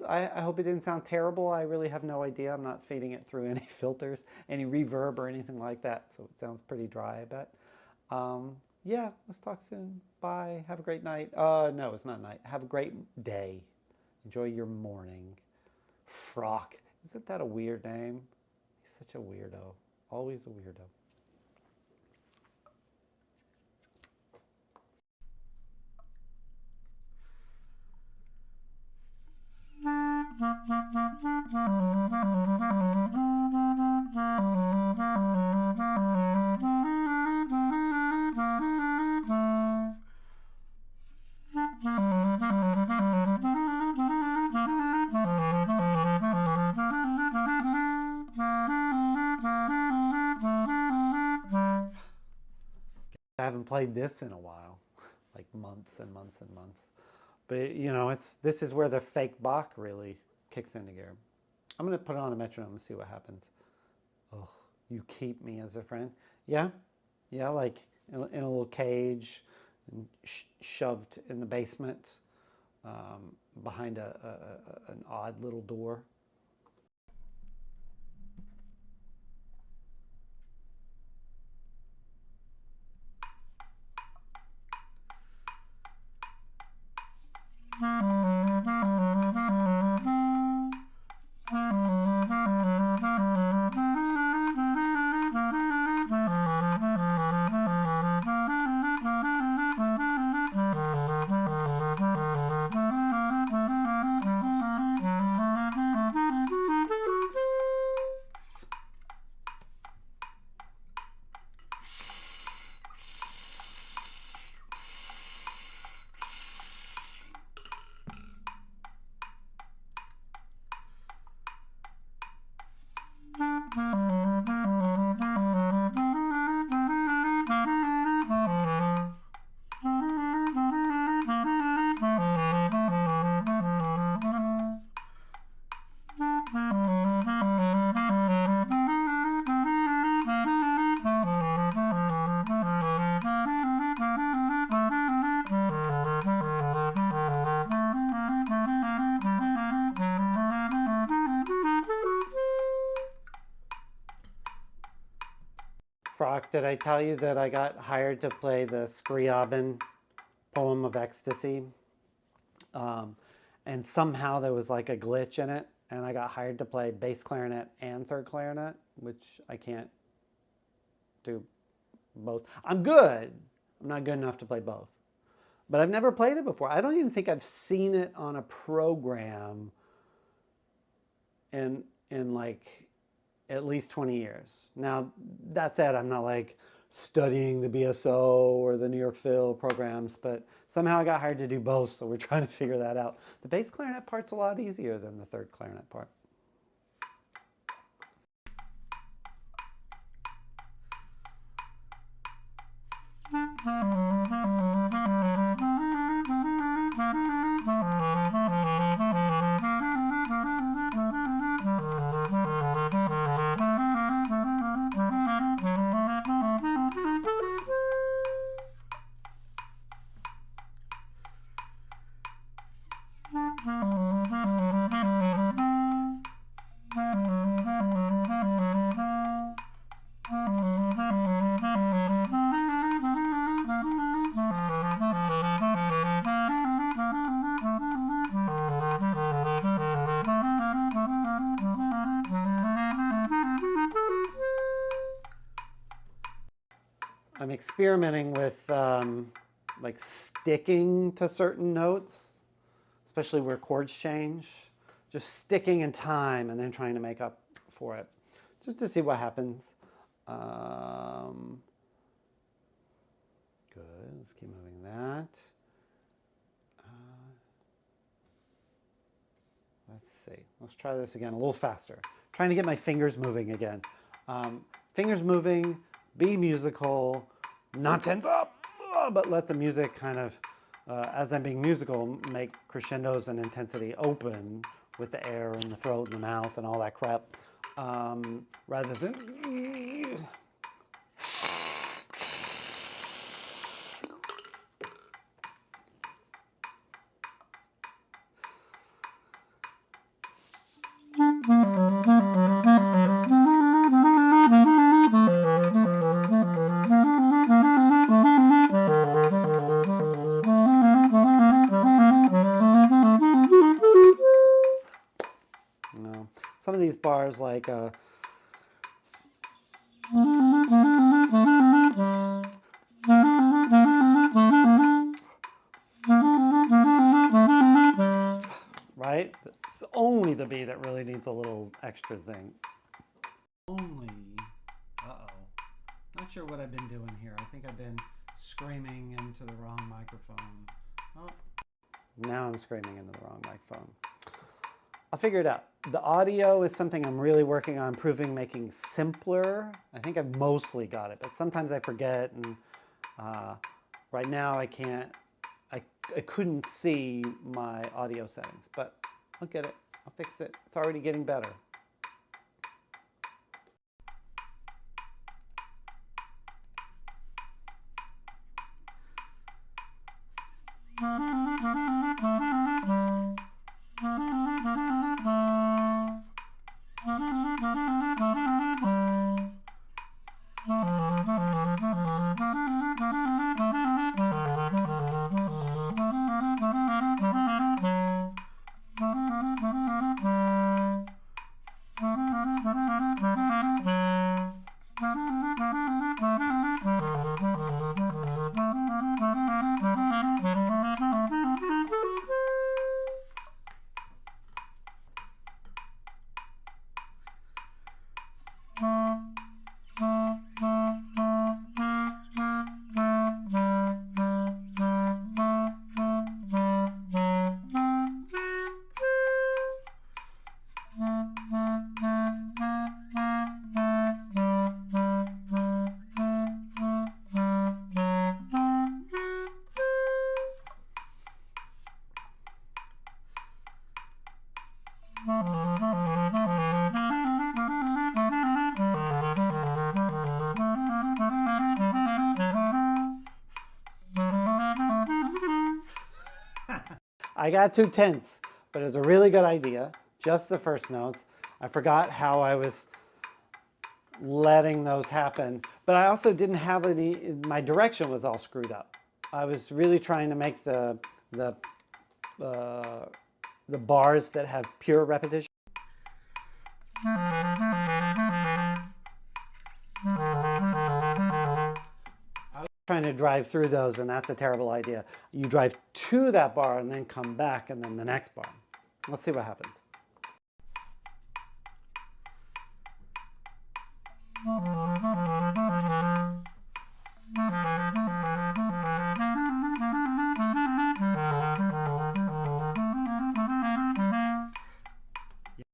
I hope it didn't sound terrible. I really have no idea. I'm not feeding it through any filters, any reverb or anything like that. So it sounds pretty dry, I bet. Yeah, let's talk soon. Bye. Have a great night. No, it's not night. Have a great day. Enjoy your morning. Frock. Isn't that a weird name? He's such a weirdo. Always a weirdo. I haven't played this in a while, like months and months and months. But you know, this is where the fake Bach really kicks into gear. I'm gonna put it on a metronome and see what happens. Oh, you keep me as a friend. Yeah, yeah, like in a little cage, and shoved in the basement behind an odd little door. Frock, did I tell you that I got hired to play the Scriabin Poem of Ecstasy? And somehow there was like a glitch in it, and I got hired to play bass clarinet and third clarinet, which I can't do both. I'm good. I'm not good enough to play both. But I've never played it before. I don't even think I've seen it on a program in like at least 20 years. Now, that said, I'm not like studying the BSO or the New York Phil programs, but somehow I got hired to do both, so we're trying to figure that out. The bass clarinet part's a lot easier than the third clarinet part. I'm experimenting with like sticking to certain notes, especially where chords change. Just sticking in time and then trying to make up for it, just to see what happens. Good, let's keep moving that. Let's see, let's try this again a little faster. Trying to get my fingers moving again. Fingers moving, be musical, not tense up, but let the music kind of, as I'm being musical, make crescendos and intensity open with the air and the throat and the mouth and all that crap, rather than... Some of these bars like right? It's only the B that really needs a little extra zing. Only, not sure what I've been doing here. I think I've been screaming into the wrong microphone. Oh, now I'm screaming into the wrong microphone. I'll figure it out. The audio is something I'm really working on improving, making simpler. I think I've mostly got it, but sometimes I forget, and right now I can't, I couldn't see my audio settings, but I'll get it. I'll fix it. It's already getting better. I got 2/10, but it was a really good idea. Just the first notes. I forgot how I was letting those happen. But I also didn't have any, my direction was all screwed up. I was really trying to make the, uh, the bars that have pure repetition. Trying to drive through those, and that's a terrible idea. You drive to that bar and then come back and then the next bar. Let's see what happens.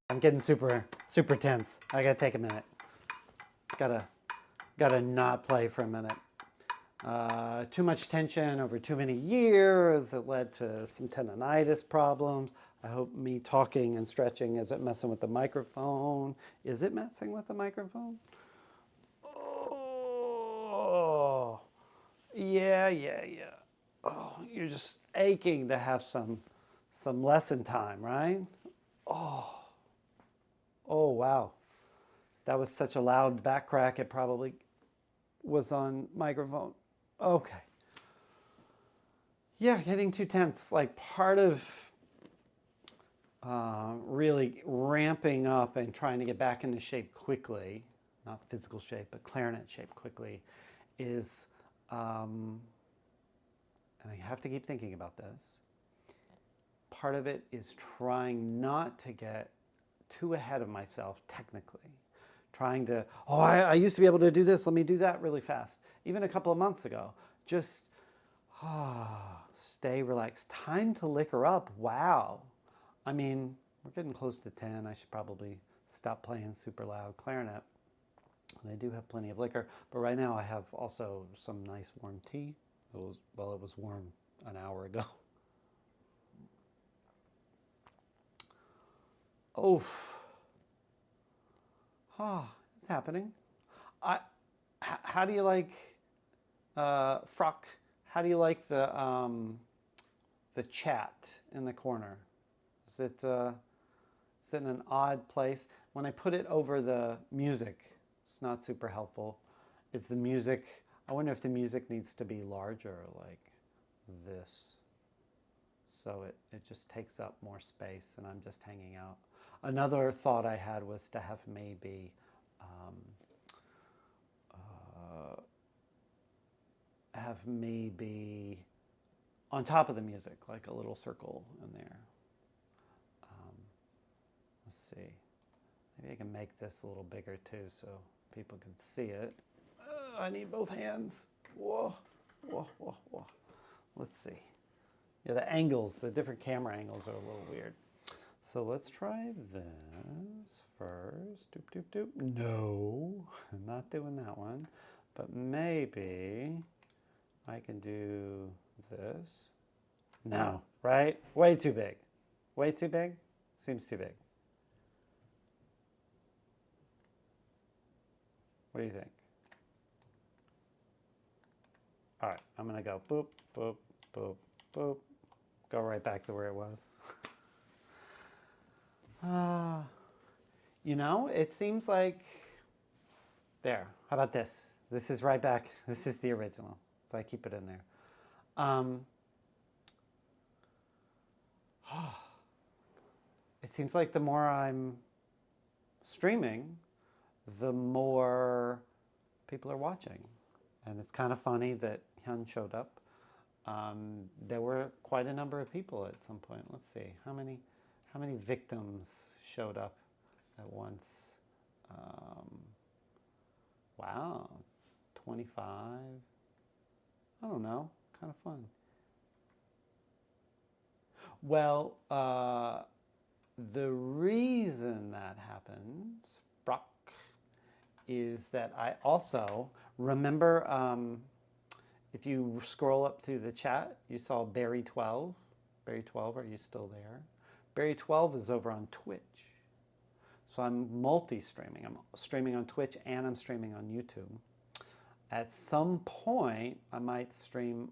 I'm getting super tense. I gotta take a minute. Gotta not play for a minute. Too much tension over too many years. It led to some tendonitis problems. I hope me talking and stretching isn't messing with the microphone. Is it messing with the microphone? Oh, yeah. Oh, you're just aching to have some lesson time, right? Oh, wow. That was such a loud back crack. It probably was on microphone. Okay. Yeah, getting too tense. Like part of really ramping up and trying to get back into shape quickly, not physical shape, but clarinet shape quickly, is, and I have to keep thinking about this, part of it is trying not to get too ahead of myself technically. Trying to, I used to be able to do this, let me do that really fast. Even a couple of months ago, just stay relaxed. Time to liquor up, wow. I mean, we're getting close to 10. I should probably stop playing super loud clarinet. And I do have plenty of liquor, but right now I have also some nice warm tea. It was warm an hour ago. Oof. It's happening. How do you like Frock? How do you like the chat in the corner? Is it in an odd place? When I put it over the music, it's not super helpful. It's the music. I wonder if the music needs to be larger, like this, so it just takes up more space, and I'm just hanging out. Another thought I had was to have maybe on top of the music, like a little circle in there. Let's see. Maybe I can make this a little bigger too so people can see it. I need both hands. Whoa. Let's see. Yeah, the angles, the different camera angles are a little weird. So let's try this first. Doop. No, I'm not doing that one. But maybe I can do this. No, right? Way too big. Way too big? Seems too big. What do you think? All right, I'm gonna go boop, boop, boop, boop. Go right back to where it was. You know, it seems like, there, how about this? This is right back, this is the original, so I keep it in there. It seems like the more I'm streaming, the more people are watching. And it's kind of funny that Hyun showed up. There were quite a number of people at some point. Let's see, how many victims showed up at once? Wow, 25. I don't know, kind of fun. Well, the reason that happens, Brock, is that I also remember, if you scroll up to the chat, you saw Barry 12. Barry 12, are you still there? Barry 12 is over on Twitch. So I'm multi-streaming. I'm streaming on Twitch and I'm streaming on YouTube. At some point, I might stream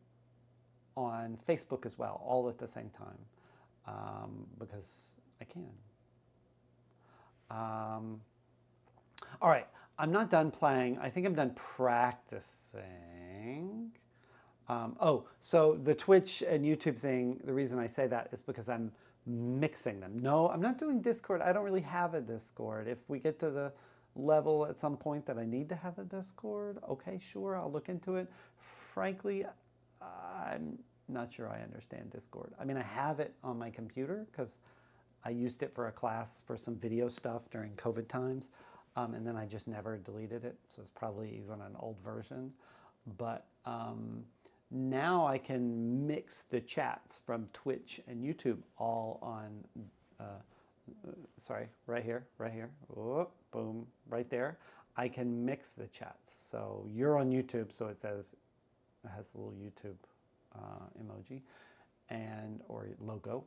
on Facebook as well, all at the same time, because I can. All right, I'm not done playing. I think I'm done practicing. So the Twitch and YouTube thing, the reason I say that is because I'm mixing them. No, I'm not doing Discord. I don't really have a Discord. If we get to the level at some point that I need to have a Discord, okay, sure, I'll look into it. Frankly, I'm not sure I understand Discord. I mean, I have it on my computer because I used it for a class for some video stuff during COVID times, and then I just never deleted it. So it's probably even an old version. But now I can mix the chats from Twitch and YouTube all on, sorry, right here, whoop, boom, right there. I can mix the chats. So you're on YouTube, so it says, it has a little YouTube emoji and or logo.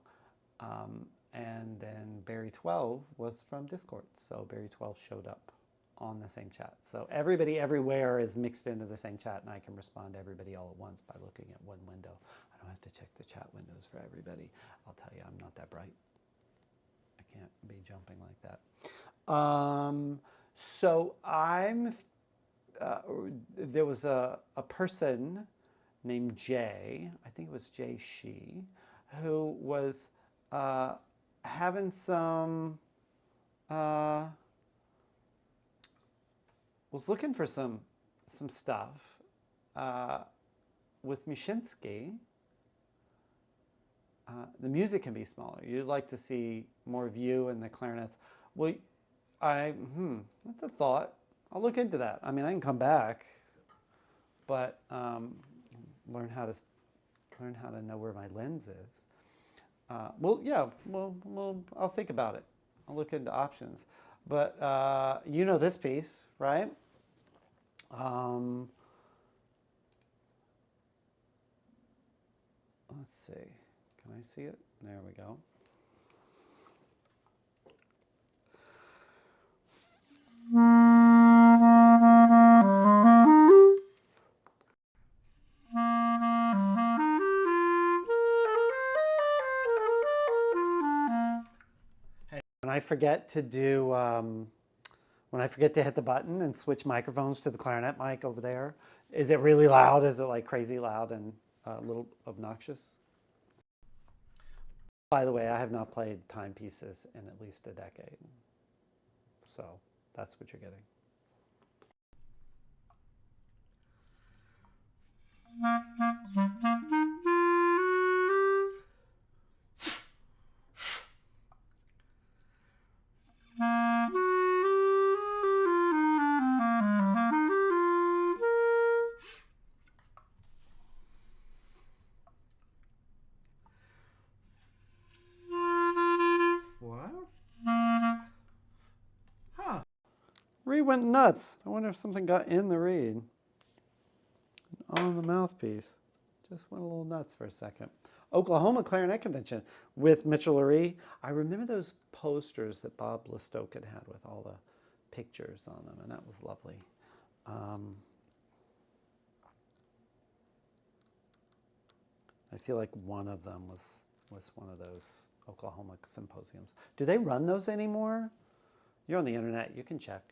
And then Barry 12 was from Discord. So Barry 12 showed up on the same chat. So everybody everywhere is mixed into the same chat, and I can respond to everybody all at once by looking at one window. I don't have to check the chat windows for everybody. I'll tell you, I'm not that bright. I can't be jumping like that. So there was a person named Jay, I think it was Jay She, who was having some, was looking for some stuff with Muczynski. The music can be smaller. You'd like to see more view in the clarinets. Well, that's a thought. I'll look into that. I mean, I can come back, but learn how to know where my lens is. Well, yeah, well, I'll think about it. I'll look into options. But you know this piece, right? Let's see. Can I see it? There we go. When I forget to do, when I forget to hit the button and switch microphones to the clarinet mic over there, is it really loud? Is it like crazy loud and a little obnoxious? By the way, I have not played timepieces in at least a decade. So that's what you're getting. Reed went nuts. I wonder if something got in the reed. On the mouthpiece. Just went a little nuts for a second. Oklahoma Clarinet Convention with Mitchell Lurie. I remember those posters that Bob Listoke had with all the pictures on them, and that was lovely. I feel like one of them was one of those Oklahoma symposiums. Do they run those anymore? You're on the internet. You can check.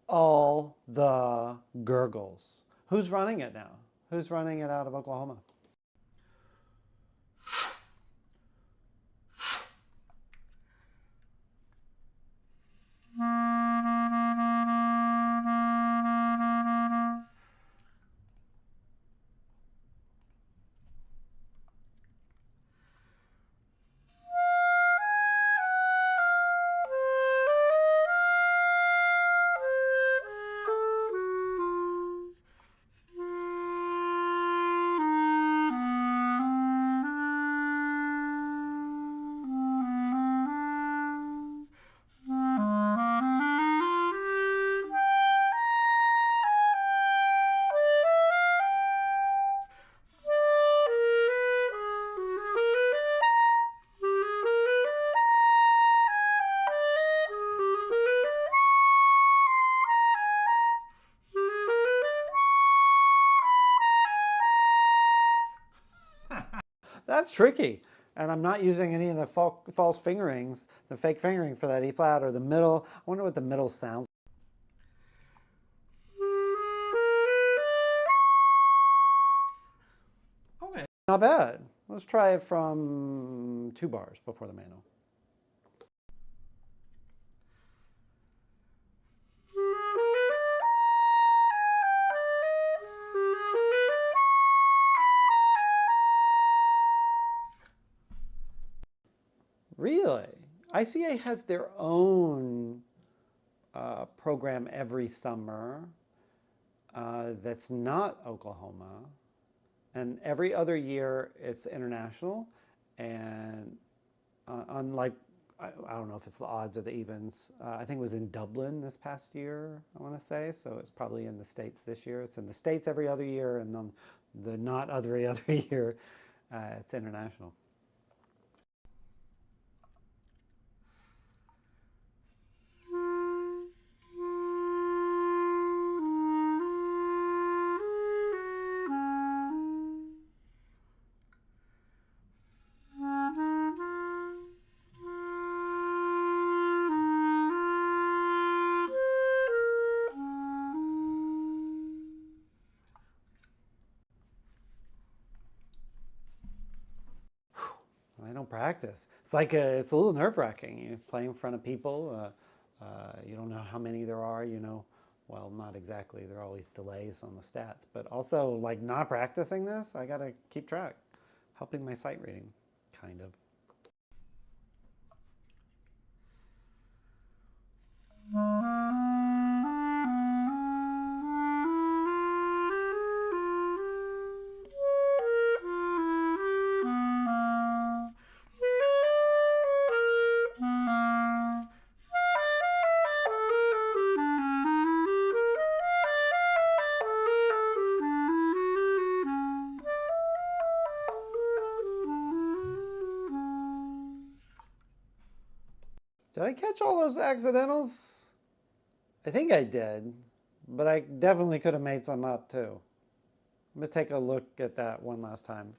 All the gurgles. Who's running it now? Who's running it out of Oklahoma? That's tricky. And I'm not using any of the false fingerings, the fake fingering for that E flat or the middle. I wonder what the middle sounds like. Okay, not bad. Let's try it from 2 bars before the manual. Really? ICA has their own program every summer that's not Oklahoma. And every other year it's international. And unlike, I don't know if it's the odds or the evens, I think it was in Dublin this past year, I want to say. So it's probably in the States this year. It's in the States every other year, and on the not every other year, it's international. I don't practice. It's like it's a little nerve-wracking. You play in front of people. You don't know how many there are. You know, well, not exactly. There are always delays on the stats, but also like not practicing this, I got to keep track, helping my sight reading, kind of. Did I catch all those accidentals? I think I did, but I definitely could have made some up too. I'm going to take a look at that one last time.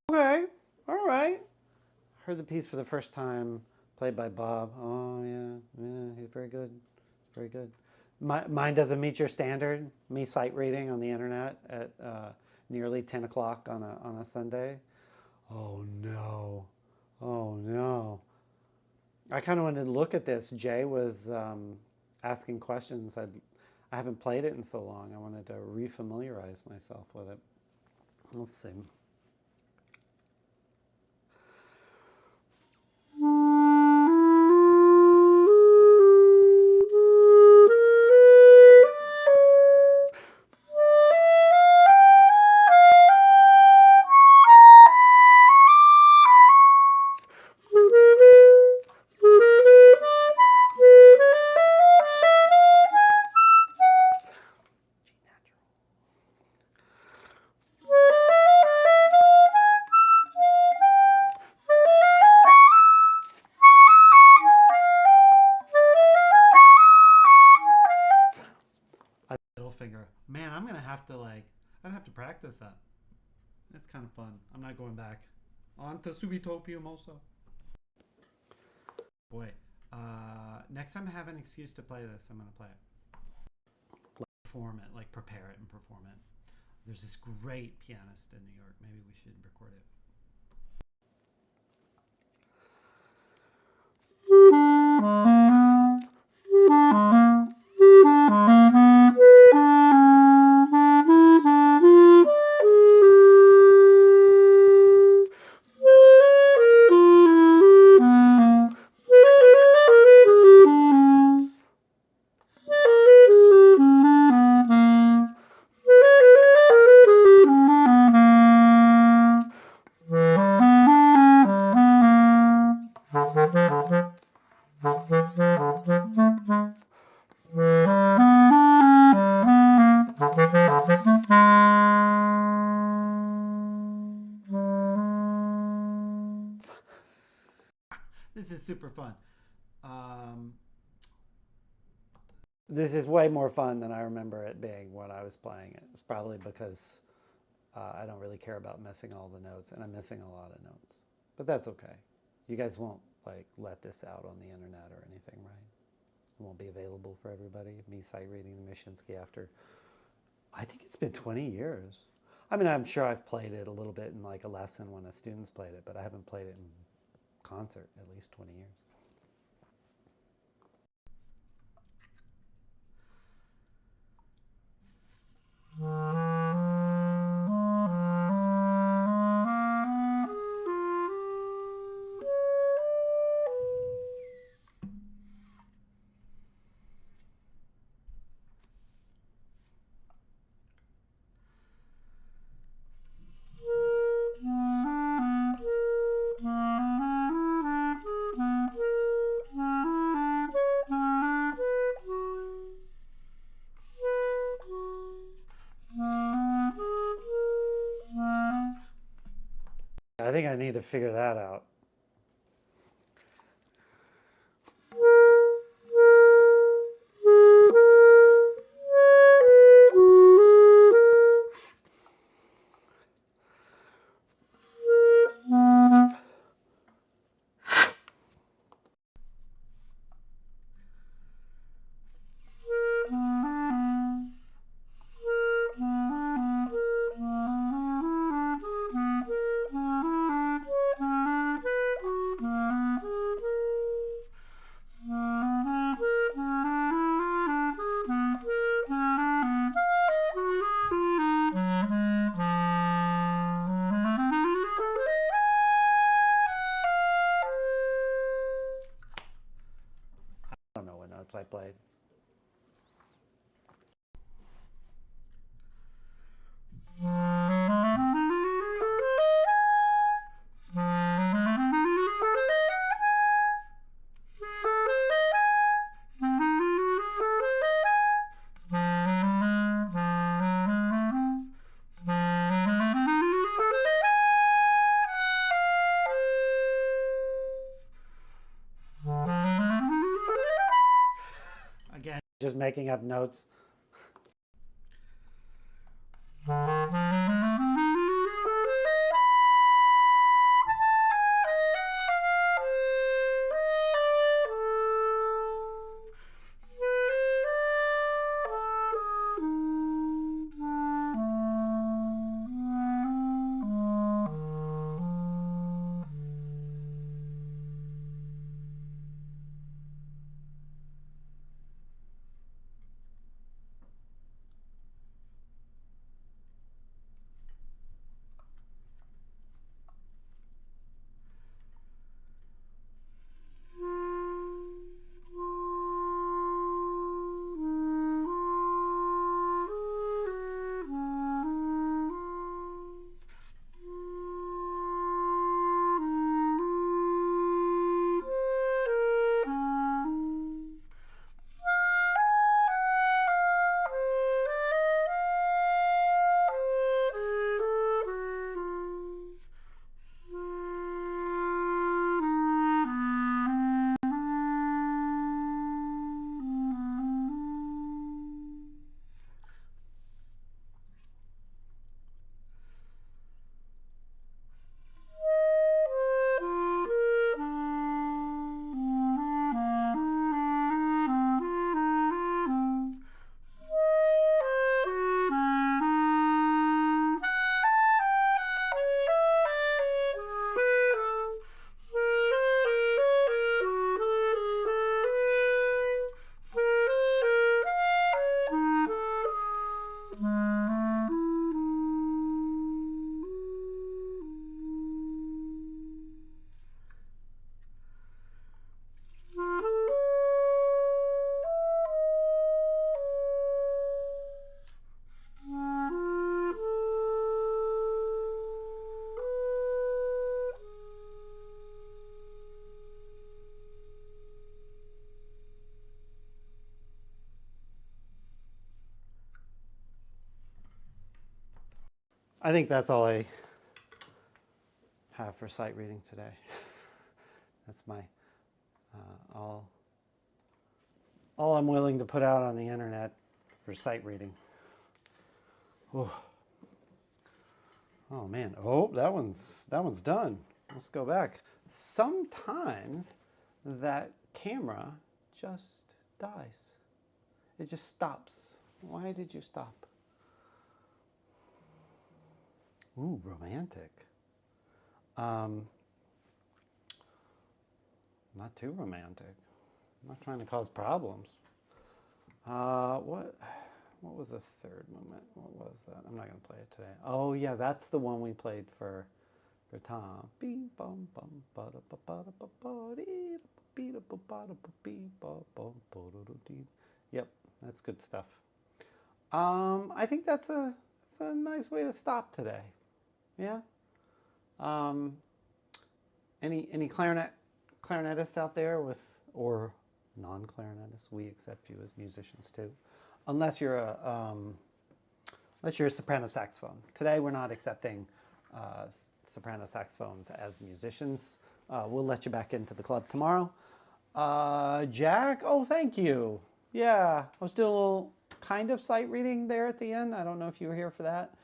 Okay, all right. Heard the piece for the first time, played by Bob. Oh yeah, he's very good. Very good. Mine doesn't meet your standard. Me sight reading on the internet at nearly 10 o'clock on a Sunday. Oh no. Oh no. I kind of wanted to look at this. Jay was asking questions. I haven't played it in so long. I wanted to refamiliarize myself with it. Let's see. Finger. Man, I'm gonna have to I'd have to practice that. It's kind of fun. I'm not going back. On to Subitopia Mosa. Boy, next time I have an excuse to play this, I'm gonna play it. Perform it, like prepare it and perform it. There's this great pianist in New York. Maybe we should record it. fun. This is way more fun than I remember it being when I was playing it. It's probably because I don't really care about missing all the notes, and I'm missing a lot of notes. But that's okay. You guys won't like let this out on the internet or anything, right? It won't be available for everybody. Me sight reading the Muczynski after, I think it's been 20 years. I mean, I'm sure I've played it a little bit in like a lesson when the students played it, but I haven't played it in concert at least 20 years. I think I need to figure that out. I don't know what notes I played. Again, Just making up notes. I think that's all I have for sight reading today. That's my All I'm willing to put out on the internet for sight reading. Oh, oh man. Oh, that one's done. Let's go back. Sometimes that camera just dies. It just stops. Why did you stop? Ooh, romantic. Not too romantic. I'm not trying to cause problems. What was the third movement? What was that? I'm not going to play it today. Oh yeah, that's the one we played for Tom. Yep, that's good stuff. I think that's a nice way to stop today. Yeah. Any clarinetists out there with, or non-clarinetists? We accept you as musicians too, unless you're a soprano saxophone. Today we're not accepting soprano saxophones as musicians. We'll let you back into the club tomorrow. Jack, oh thank you. Yeah, I was doing a little kind of sight reading there at the end. I don't know if you were here for that.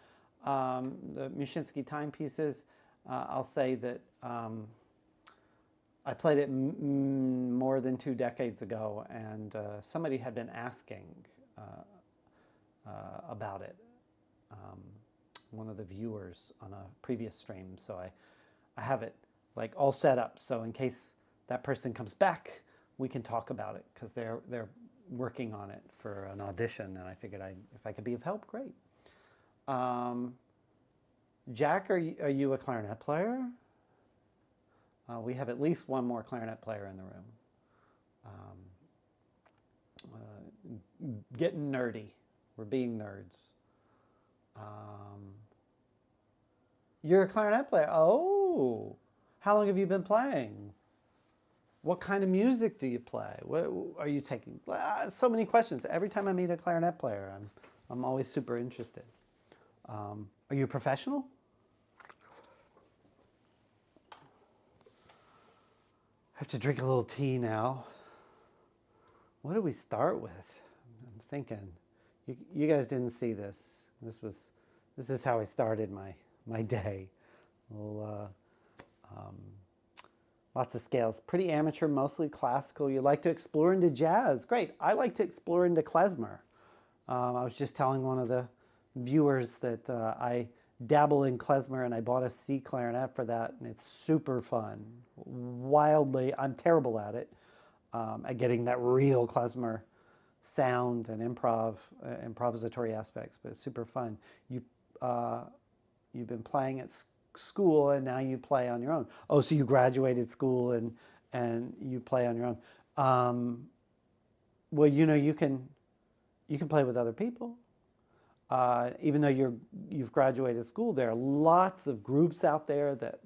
The Muczynski timepieces, I'll say that I played it more than 2 decades ago, and somebody had been asking about it, one of the viewers on a previous stream, so I have it like all set up, so in case that person comes back, we can talk about it, because they're working on it for an audition, and I figured if I could be of help, great. Jack, are you a clarinet player? We have at least one more clarinet player in the room. Getting nerdy. We're being nerds. You're a clarinet player. Oh, how long have you been playing? What kind of music do you play? What are you taking? So many questions. Every time I meet a clarinet player, I'm always super interested. Are you a professional? I have to drink a little tea now. What do we start with? I'm thinking. You guys didn't see this. This is how I started my day. Lots of scales. Pretty amateur, mostly classical. You like to explore into jazz. Great. I like to explore into klezmer. I was just telling one of the viewers that I dabble in klezmer, and I bought a C clarinet for that, and it's super fun. Wildly, I'm terrible at it, at getting that real klezmer sound and improvisatory aspects, but it's super fun. You've been playing at school, and now you play on your own. Oh, so you graduated school and you play on your own. Well, you can play with other people. Even though you've graduated school, there are lots of groups out there that,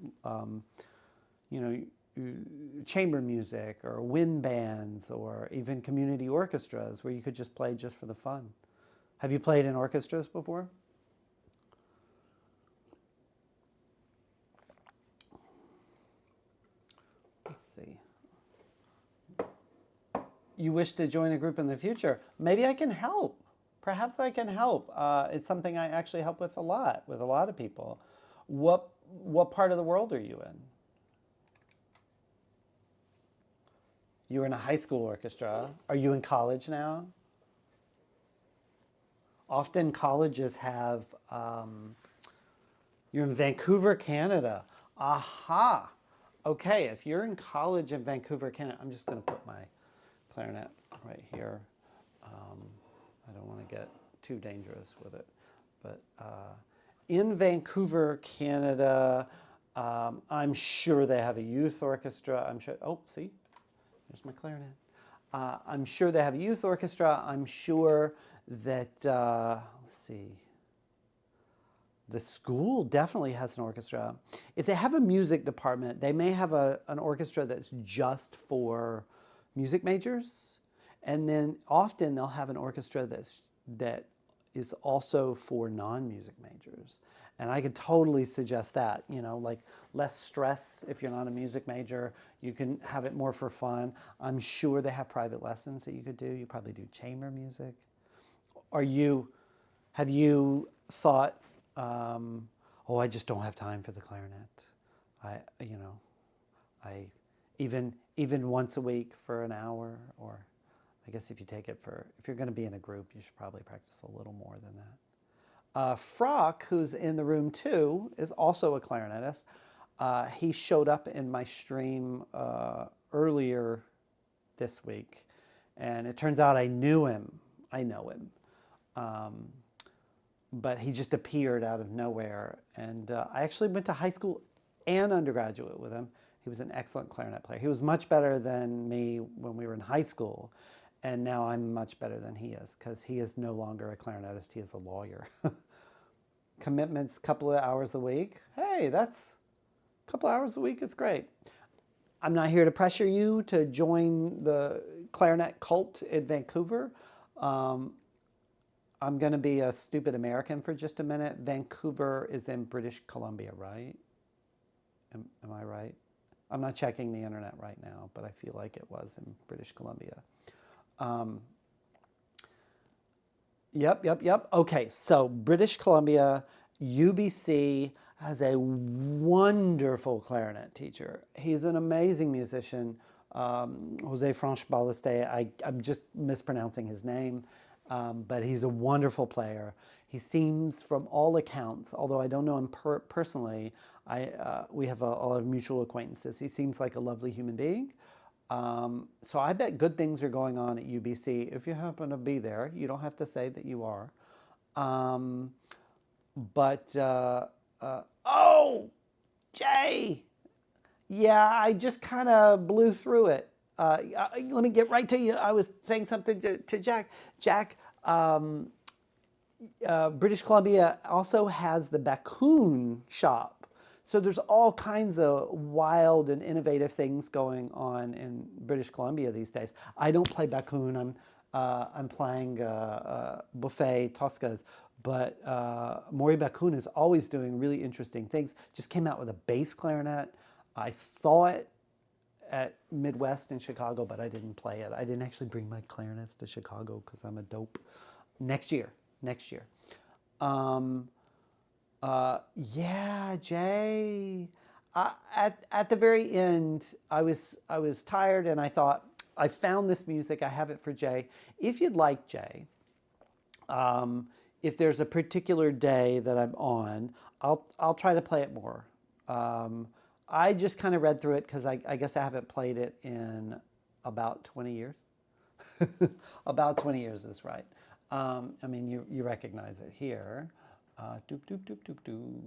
chamber music or wind bands or even community orchestras where you could just play just for the fun. Have you played in orchestras before? Let's see. You wish to join a group in the future? Maybe I can help. Perhaps I can help. It's something I actually help with a lot of people. What part of the world are you in? You're in a high school orchestra. Are you in college now? Often colleges have, you're in Vancouver, Canada. Aha. Okay, if you're in college in Vancouver, Canada, I'm just going to put my clarinet right here. I don't want to get too dangerous with it. But in Vancouver, Canada, I'm sure they have a youth orchestra. I'm sure, oh, see, there's my clarinet. I'm sure they have a youth orchestra. I'm sure that, let's see, the school definitely has an orchestra. If they have a music department, they may have an orchestra that's just for music majors. And then often they'll have an orchestra that is also for non-music majors. And I could totally suggest that, you know, like less stress if you're not a music major. You can have it more for fun. I'm sure they have private lessons that you could do. You probably do chamber music. Are you, have you thought, oh, I just don't have time for the clarinet. I, you know, I even once a week for an hour, or I guess if you take it for, if you're going to be in a group, you should probably practice a little more than that. Frock, who's in the room too, is also a clarinetist. He showed up in my stream earlier this week, and it turns out I knew him. I know him. But he just appeared out of nowhere. And I actually went to high school and undergraduate with him. He was an excellent clarinet player. He was much better than me when we were in high school. And now I'm much better than he is, because he is no longer a clarinetist. He is a lawyer. Commitments, couple of hours a week. Hey, that's a couple hours a week is great. I'm not here to pressure you to join the clarinet cult in Vancouver. I'm going to be a stupid American for just a minute. Vancouver is in British Columbia, right? Am I right? I'm not checking the internet right now, but I feel like it was in British Columbia. Yep. Okay, so British Columbia, UBC has a wonderful clarinet teacher. He's an amazing musician, Jose Franche Ballester. I'm just mispronouncing his name, but he's a wonderful player. He seems, from all accounts, although I don't know him personally, we have a lot of mutual acquaintances. He seems like a lovely human being. So I bet good things are going on at UBC. If you happen to be there, you don't have to say that you are. Oh, Jay, yeah, I just kind of blew through it. Let me get right to you. I was saying something to Jack. Jack, British Columbia also has the Bakun shop. So there's all kinds of wild and innovative things going on in British Columbia these days. I don't play Bakun. I'm playing Buffet Toscas, but Maury Bakun is always doing really interesting things. Just came out with a bass clarinet. I saw it at Midwest in Chicago, but I didn't play it. I didn't actually bring my clarinets to Chicago because I'm a dope. Next year. Yeah, Jay. At the very end, I was tired, and I thought, I found this music. I have it for Jay. If you'd like, Jay, if there's a particular day that I'm on, I'll try to play it more. I just kind of read through it because I guess I haven't played it in about 20 years. About 20 years is right. I mean, you recognize it here. Doop, doop, doop, doop, doop,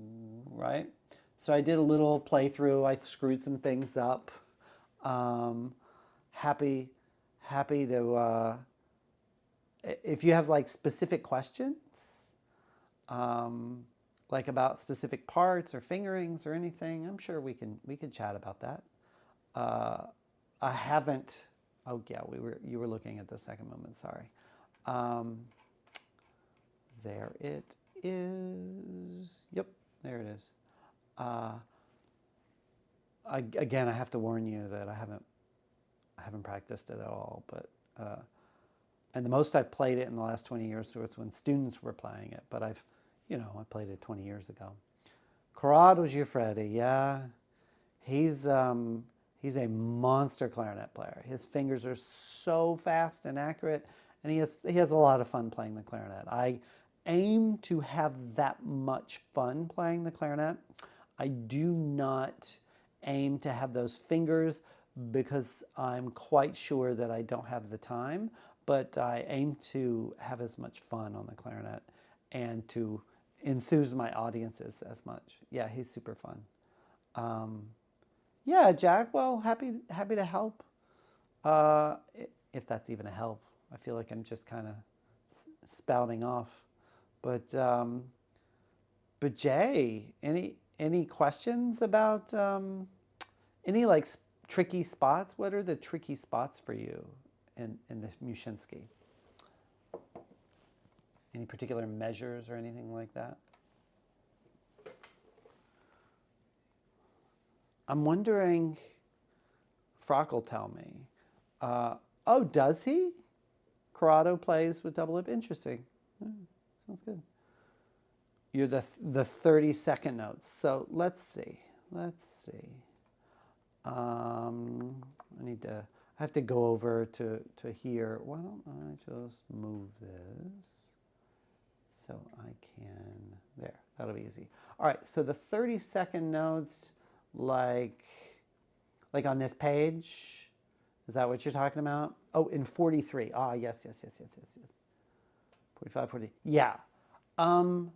right? So I did a little playthrough. I screwed some things up. Happy to, if you have like specific questions, like about specific parts or fingerings or anything, I'm sure we can chat about that. I haven't, oh yeah, you were looking at the second moment, sorry. There it is. Yep, there it is. Again, I have to warn you that I haven't practiced it at all. But and the most I've played it in the last 20 years was when students were playing it. But I played it 20 years ago. Corrado Giuffredi, yeah, he's a monster clarinet player. His fingers are so fast and accurate, and he has a lot of fun playing the clarinet. I aim to have that much fun playing the clarinet. I do not aim to have those fingers because I'm quite sure that I don't have the time, but I aim to have as much fun on the clarinet and to enthuse my audiences as much. Yeah, he's super fun. Yeah, Jack, well, happy to help. If that's even a help. I feel like I'm just kind of spouting off. But Jay, any questions about any like tricky spots? What are the tricky spots for you in the Muczynski? Any particular measures or anything like that? I'm wondering, Frock will tell me. Oh, does he? Corrado plays with double lip. Interesting. Sounds good. You're the 30-second notes. So let's see. Let's see. I have to go over to here. Why don't I just move this so I can, there, that'll be easy. All right, so the 30-second notes, like on this page, is that what you're talking about? Oh, in 43. Ah, yes. 45, 40. Yeah. How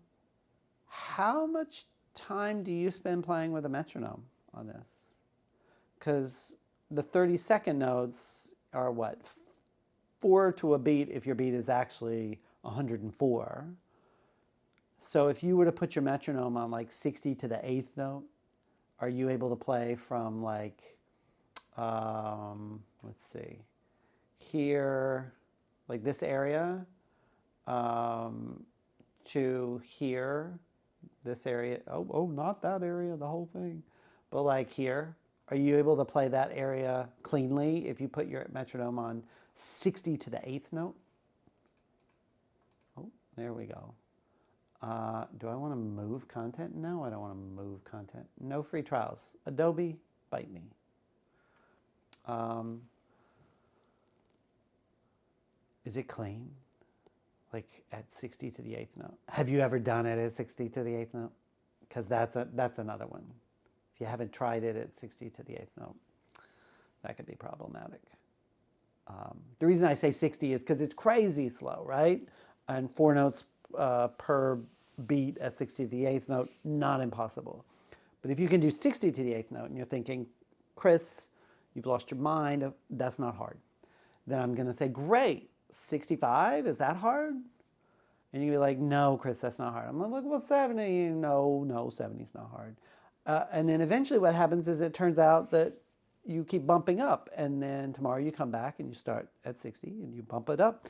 much time do you spend playing with a metronome on this? Because the 30-second notes are what? 4 to a beat if your beat is actually 104. So if you were to put your metronome on like 60 to the 8th note, are you able to play from like, let's see, here, like this area, to here, this area, oh, not that area, the whole thing, but like here, are you able to play that area cleanly if you put your metronome on 60 to the 8th note? Oh, there we go. Do I want to move content? No, I don't want to move content. No free trials. Adobe, bite me. Is it clean? Like at 60 to the 8th note? Have you ever done it at 60 to the 8th note? Because that's another one. If you haven't tried it at 60 to the 8th note, that could be problematic. The reason I say 60 is because it's crazy slow, right? And 4 notes per beat at 60 to the 8th note, not impossible. But if you can do 60 to the 8th note and you're thinking, Chris, you've lost your mind, that's not hard. Then I'm going to say, great, 65, is that hard? And you'd be like, no, Chris, that's not hard. I'm like, well, 70, no, 70 is not hard. And then eventually what happens is it turns out that you keep bumping up. And then tomorrow you come back and you start at 60 and you bump it up.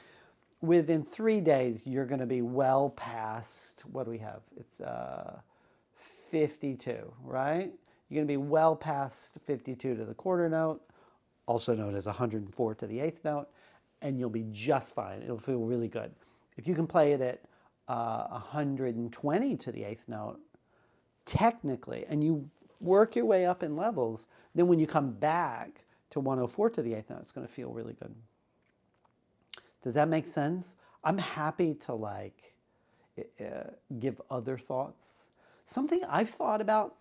Within 3 days, you're going to be well past, what do we have? It's 52, right? You're going to be well past 52 to the quarter note, also known as 104 to the 8th note, and you'll be just fine. It'll feel really good. If you can play it at 120 to the 8th note, technically, and you work your way up in levels, then when you come back to 104 to the 8th note, it's going to feel really good. Does that make sense? I'm happy to like give other thoughts. Something I've thought about,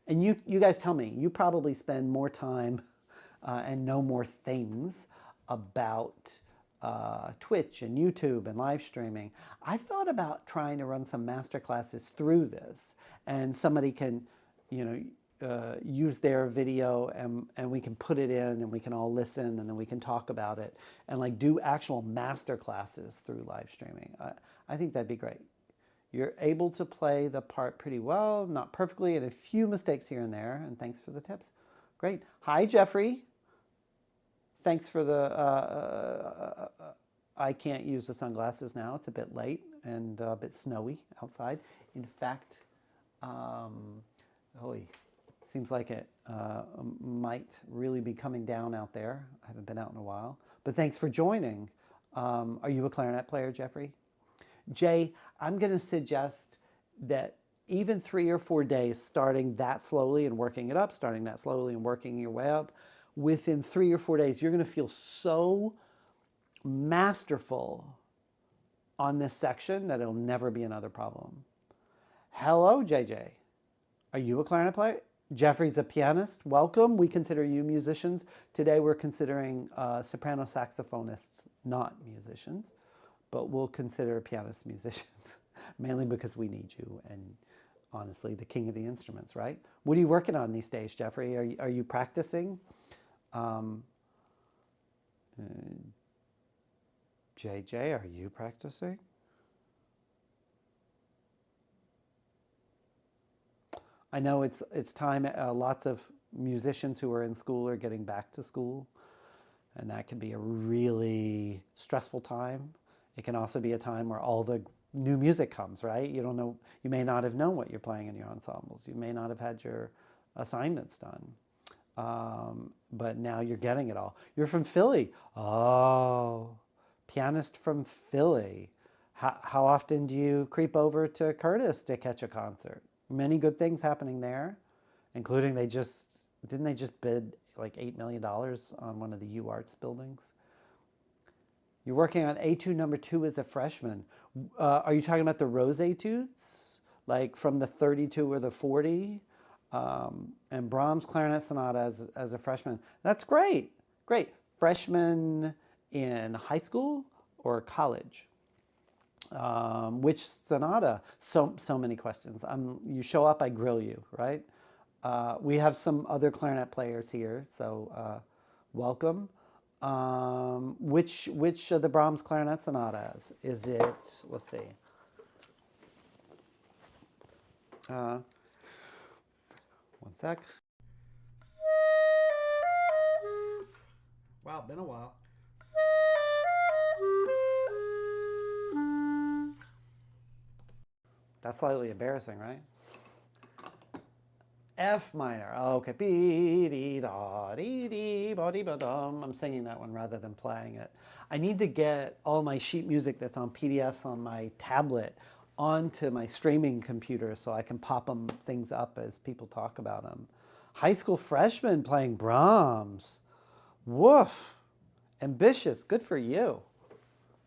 and you guys tell me, you probably spend more time and know more things about Twitch and YouTube and live streaming. I've thought about trying to run some master classes through this, and somebody can, use their video and we can put it in and we can all listen and then we can talk about it and like do actual master classes through live streaming. I think that'd be great. You're able to play the part pretty well, not perfectly, and a few mistakes here and there, and thanks for the tips. Great. Hi, Jeffrey. Thanks for the, I can't use the sunglasses now. It's a bit late and a bit snowy outside. In fact, seems like it might really be coming down out there. I haven't been out in a while. But thanks for joining. Are you a clarinet player, Jeffrey? Jay, I'm going to suggest that even 3 or 4 days, starting that slowly and working it up, starting that slowly and working your way up, within 3 or 4 days, you're going to feel so masterful on this section that it'll never be another problem. Hello, JJ. Are you a clarinet player? Jeffrey's a pianist. Welcome. We consider you musicians. Today we're considering soprano saxophonists, not musicians, but we'll consider pianists musicians, mainly because we need you and honestly, the king of the instruments, right? What are you working on these days, Jeffrey? Are you practicing? JJ, are you practicing? I know it's time. Lots of musicians who are in school are getting back to school, and that can be a really stressful time. It can also be a time where all the new music comes, right? You don't know, you may not have known what you're playing in your ensembles. You may not have had your assignments done. But now you're getting it all. You're from Philly. Oh, pianist from Philly. How often do you creep over to Curtis to catch a concert? Many good things happening there, including didn't they just bid like $8 million on one of the U Arts buildings? You're working on Etude number 2 as a freshman. Are you talking about the Rose Etudes? Like from the 32 or the 40? And Brahms Clarinet Sonata as a freshman. That's great. Great. Freshman in high school or college? Which sonata? So many questions. You show up, I grill you, right? We have some other clarinet players here, so welcome. Which of the Brahms Clarinet Sonatas? Is it, let's see. One sec. Wow, been a while. That's slightly embarrassing, right? F minor. Okay. I'm singing that one rather than playing it. I need to get all my sheet music that's on PDFs on my tablet onto my streaming computer so I can pop things up as people talk about them. High school freshman playing Brahms. Woof. Ambitious. Good for you.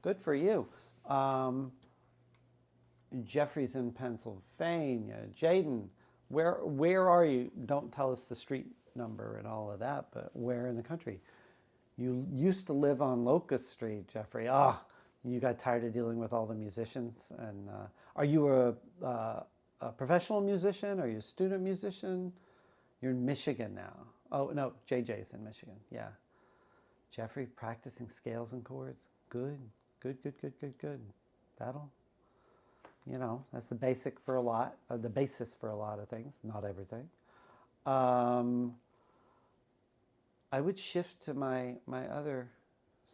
Good for you. Jeffrey's in Pennsylvania. Jaden, where are you? Don't tell us the street number and all of that, but where in the country? You used to live on Locust Street, Jeffrey. You got tired of dealing with all the musicians. And are you a professional musician? Are you a student musician? You're in Michigan now. Oh, no, JJ's in Michigan. Yeah. Jeffrey practicing scales and chords. Good. That'll, that's the basic for a lot, the basis for a lot of things, not everything. I would shift to my other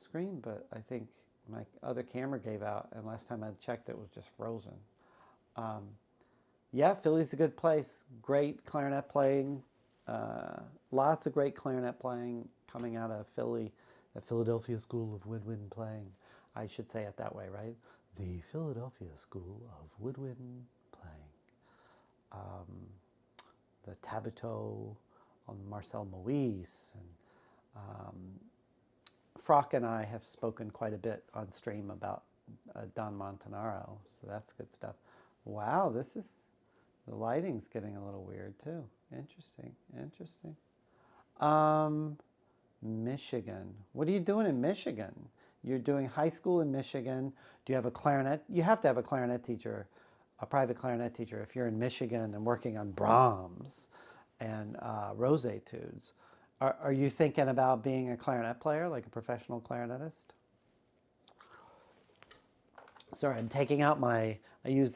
screen, but I think my other camera gave out, and last time I checked it was just frozen. Yeah, Philly's a good place. Great clarinet playing. Lots of great clarinet playing coming out of Philly, the Philadelphia School of Woodwind Playing. I should say it that way, right? The Philadelphia School of Woodwind Playing. The Tabito on Marcel Moise. And Frock and I have spoken quite a bit on stream about Don Montanaro, so that's good stuff. Wow, the lighting's getting a little weird too. Interesting. Michigan. What are you doing in Michigan? You're doing high school in Michigan. Do you have a clarinet? You have to have a clarinet teacher, a private clarinet teacher, if you're in Michigan and working on Brahms and Rose Etudes. Are you thinking about being a clarinet player, like a professional clarinetist? Sorry, I'm taking out I use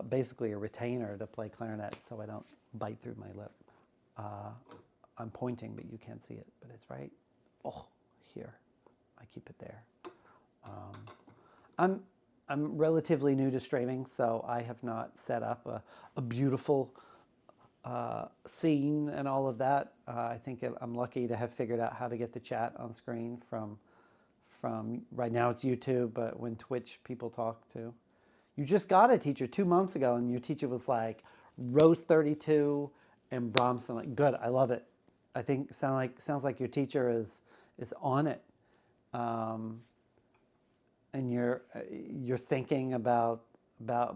basically a retainer to play clarinet so I don't bite through my lip. I'm pointing, but you can't see it, but it's right, here. I keep it there. I'm relatively new to streaming, so I have not set up a beautiful scene and all of that. I think I'm lucky to have figured out how to get the chat on screen from right now it's YouTube, but when Twitch people talk to. You just got a teacher 2 months ago, and your teacher was like Rose 32 and Brahms. Like, good, I love it. I think sounds like your teacher is on it. And you're thinking about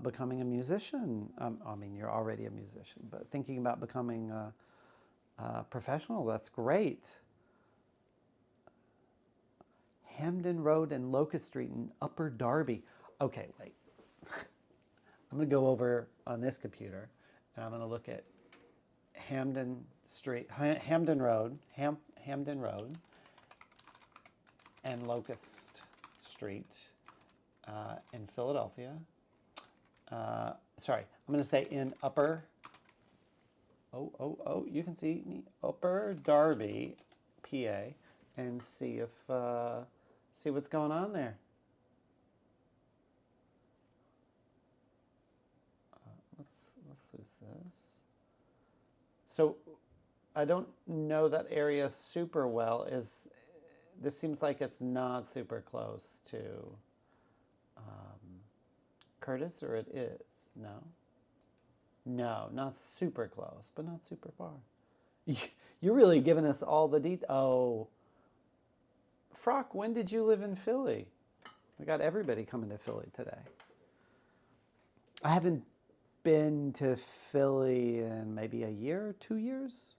becoming a musician. I mean, you're already a musician, but thinking about becoming a professional, that's great. Hamden Road and Locust Street in Upper Darby. Okay, wait. I'm going to go over on this computer, and I'm going to look at Hamden Road, and Locust Street in Philadelphia. Sorry, I'm going to say in Upper. You can see me, Upper Darby, PA, and see what's going on there. So I don't know that area super well. This seems like it's not super close to Curtis, or it is? No? No, not super close, but not super far. You're really giving us all the details. Oh, Frock, when did you live in Philly? We got everybody coming to Philly today. I haven't been to Philly in maybe a year, 2 years.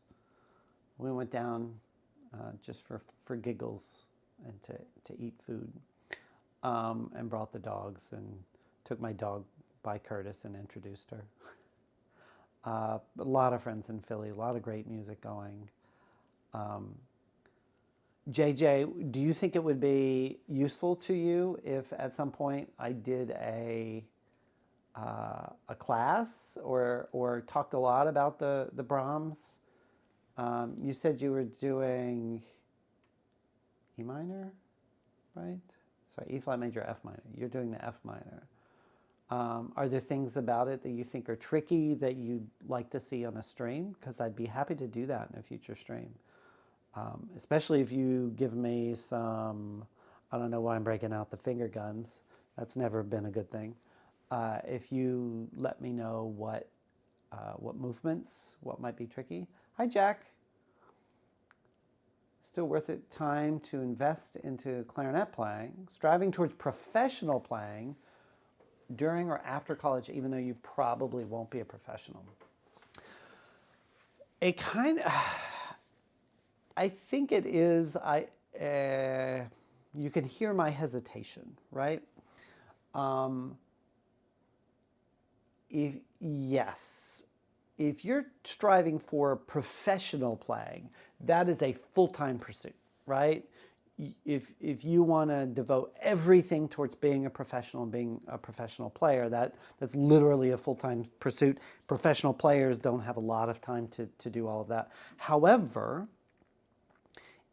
We went down just for giggles and to eat food, and brought the dogs and took my dog by Curtis and introduced her. A lot of friends in Philly, a lot of great music going. JJ, do you think it would be useful to you if at some point I did a class or talked a lot about the Brahms? You said you were doing E minor, right? Sorry, E flat major, F minor. You're doing the F minor. Are there things about it that you think are tricky that you'd like to see on a stream? Because I'd be happy to do that in a future stream. Especially if you give me some, I don't know why I'm breaking out the finger guns. That's never been a good thing. If you let me know what movements, what might be tricky. Hi, Jack. Still worth it time to invest into clarinet playing, striving towards professional playing during or after college, even though you probably won't be a professional. It kind of, I think it is, you can hear my hesitation, right? Yes, if you're striving for professional playing, that is a full-time pursuit, right? If you want to devote everything towards being a professional and being a professional player, that's literally a full-time pursuit. Professional players don't have a lot of time to do all of that. However,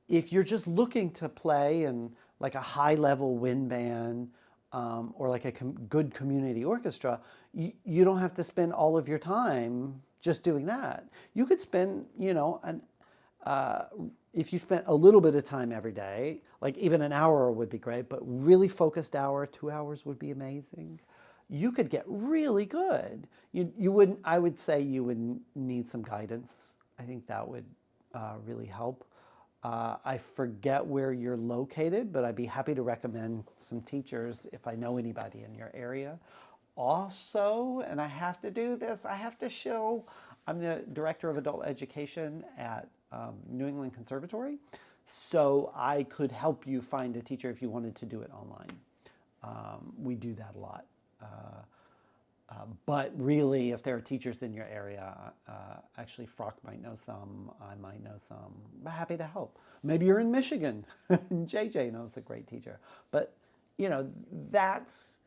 if you're just looking to play in like a high-level wind band, or like a good community orchestra, you don't have to spend all of your time just doing that. You could spend, if you spent a little bit of time every day, like even an hour would be great, but really focused hour, 2 hours would be amazing. You could get really good. You wouldn't, I would say you would need some guidance. I think that would really help. I forget where you're located, but I'd be happy to recommend some teachers if I know anybody in your area. Also, and I have to do this, I have to shill, I'm the director of adult education at New England Conservatory, so I could help you find a teacher if you wanted to do it online. We do that a lot. But really, if there are teachers in your area, actually Frock might know some, I might know some. I'm happy to help. Maybe you're in Michigan. JJ knows a great teacher. But, that's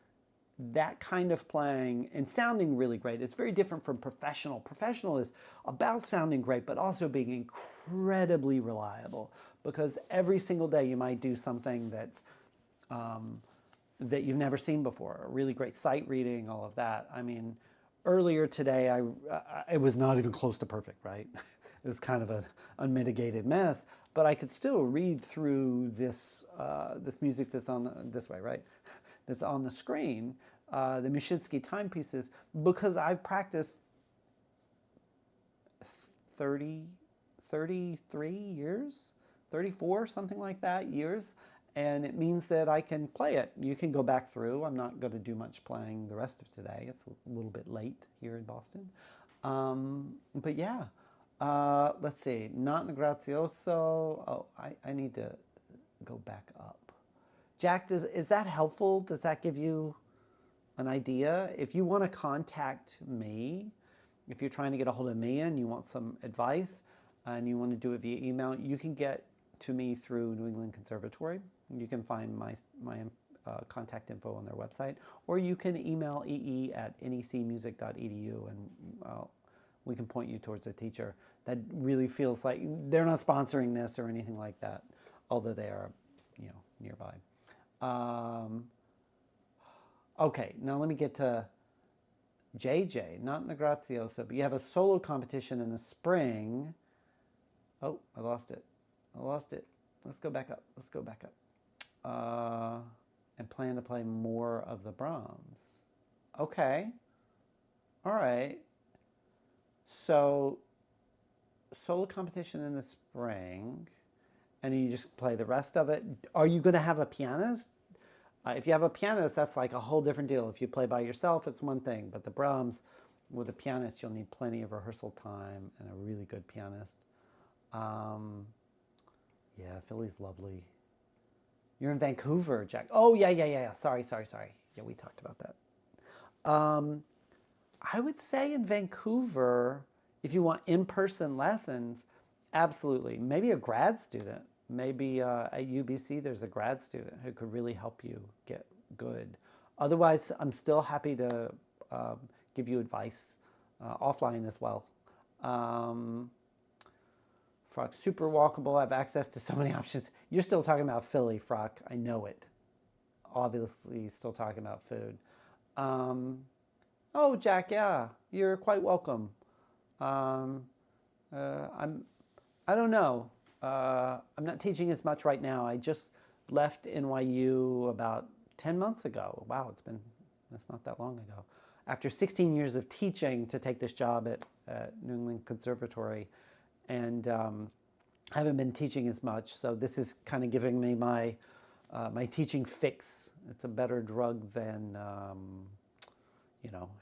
that kind of playing and sounding really great. It's very different from professional. Professional is about sounding great, but also being incredibly reliable. Because every single day you might do something that's that you've never seen before, really great sight reading, all of that. I mean, earlier today, it was not even close to perfect, right? It was kind of an unmitigated mess, but I could still read through this this music that's on this way, right? That's on the screen, the Muczynski timepieces, because I've practiced 33 years, 34, something like that, years. And it means that I can play it. You can go back through. I'm not going to do much playing the rest of today. It's a little bit late here in Boston. But yeah, let's see. Not Grazioso. Oh, I need to go back up. Jack, is that helpful? Does that give you an idea? If you want to contact me, if you're trying to get a hold of me and you want some advice and you want to do it via email, you can get to me through New England Conservatory. You can find my contact info on their website, or you can email ee@necmusic.edu, and we can point you towards a teacher. That really feels like they're not sponsoring this or anything like that, although they are, nearby. Okay, now let me get to JJ, not in the Graziosa, but you have a solo competition in the spring. Oh, I lost it. I lost it. Let's go back up. Let's go back up. And plan to play more of the Brahms. Okay. All right. So, solo competition in the spring, and you just play the rest of it. Are you going to have a pianist? If you have a pianist, that's like a whole different deal. If you play by yourself, it's one thing. But the Brahms, with a pianist, you'll need plenty of rehearsal time and a really good pianist. Yeah, Philly's lovely. You're in Vancouver, Jack. Oh, yeah. Sorry. Yeah, we talked about that. I would say in Vancouver, if you want in-person lessons, absolutely. Maybe a grad student. Maybe at UBC, there's a grad student who could really help you get good. Otherwise, I'm still happy to give you advice offline as well. Frock, super walkable. I have access to so many options. You're still talking about Philly, Frock. I know it. Obviously, still talking about food. Oh, Jack, yeah, you're quite welcome. Um, I don't know. I'm not teaching as much right now. I just left NYU about 10 months ago. Wow, that's not that long ago. After 16 years of teaching to take this job at New England Conservatory, and I haven't been teaching as much, so this is kind of giving me my teaching fix. It's a better drug than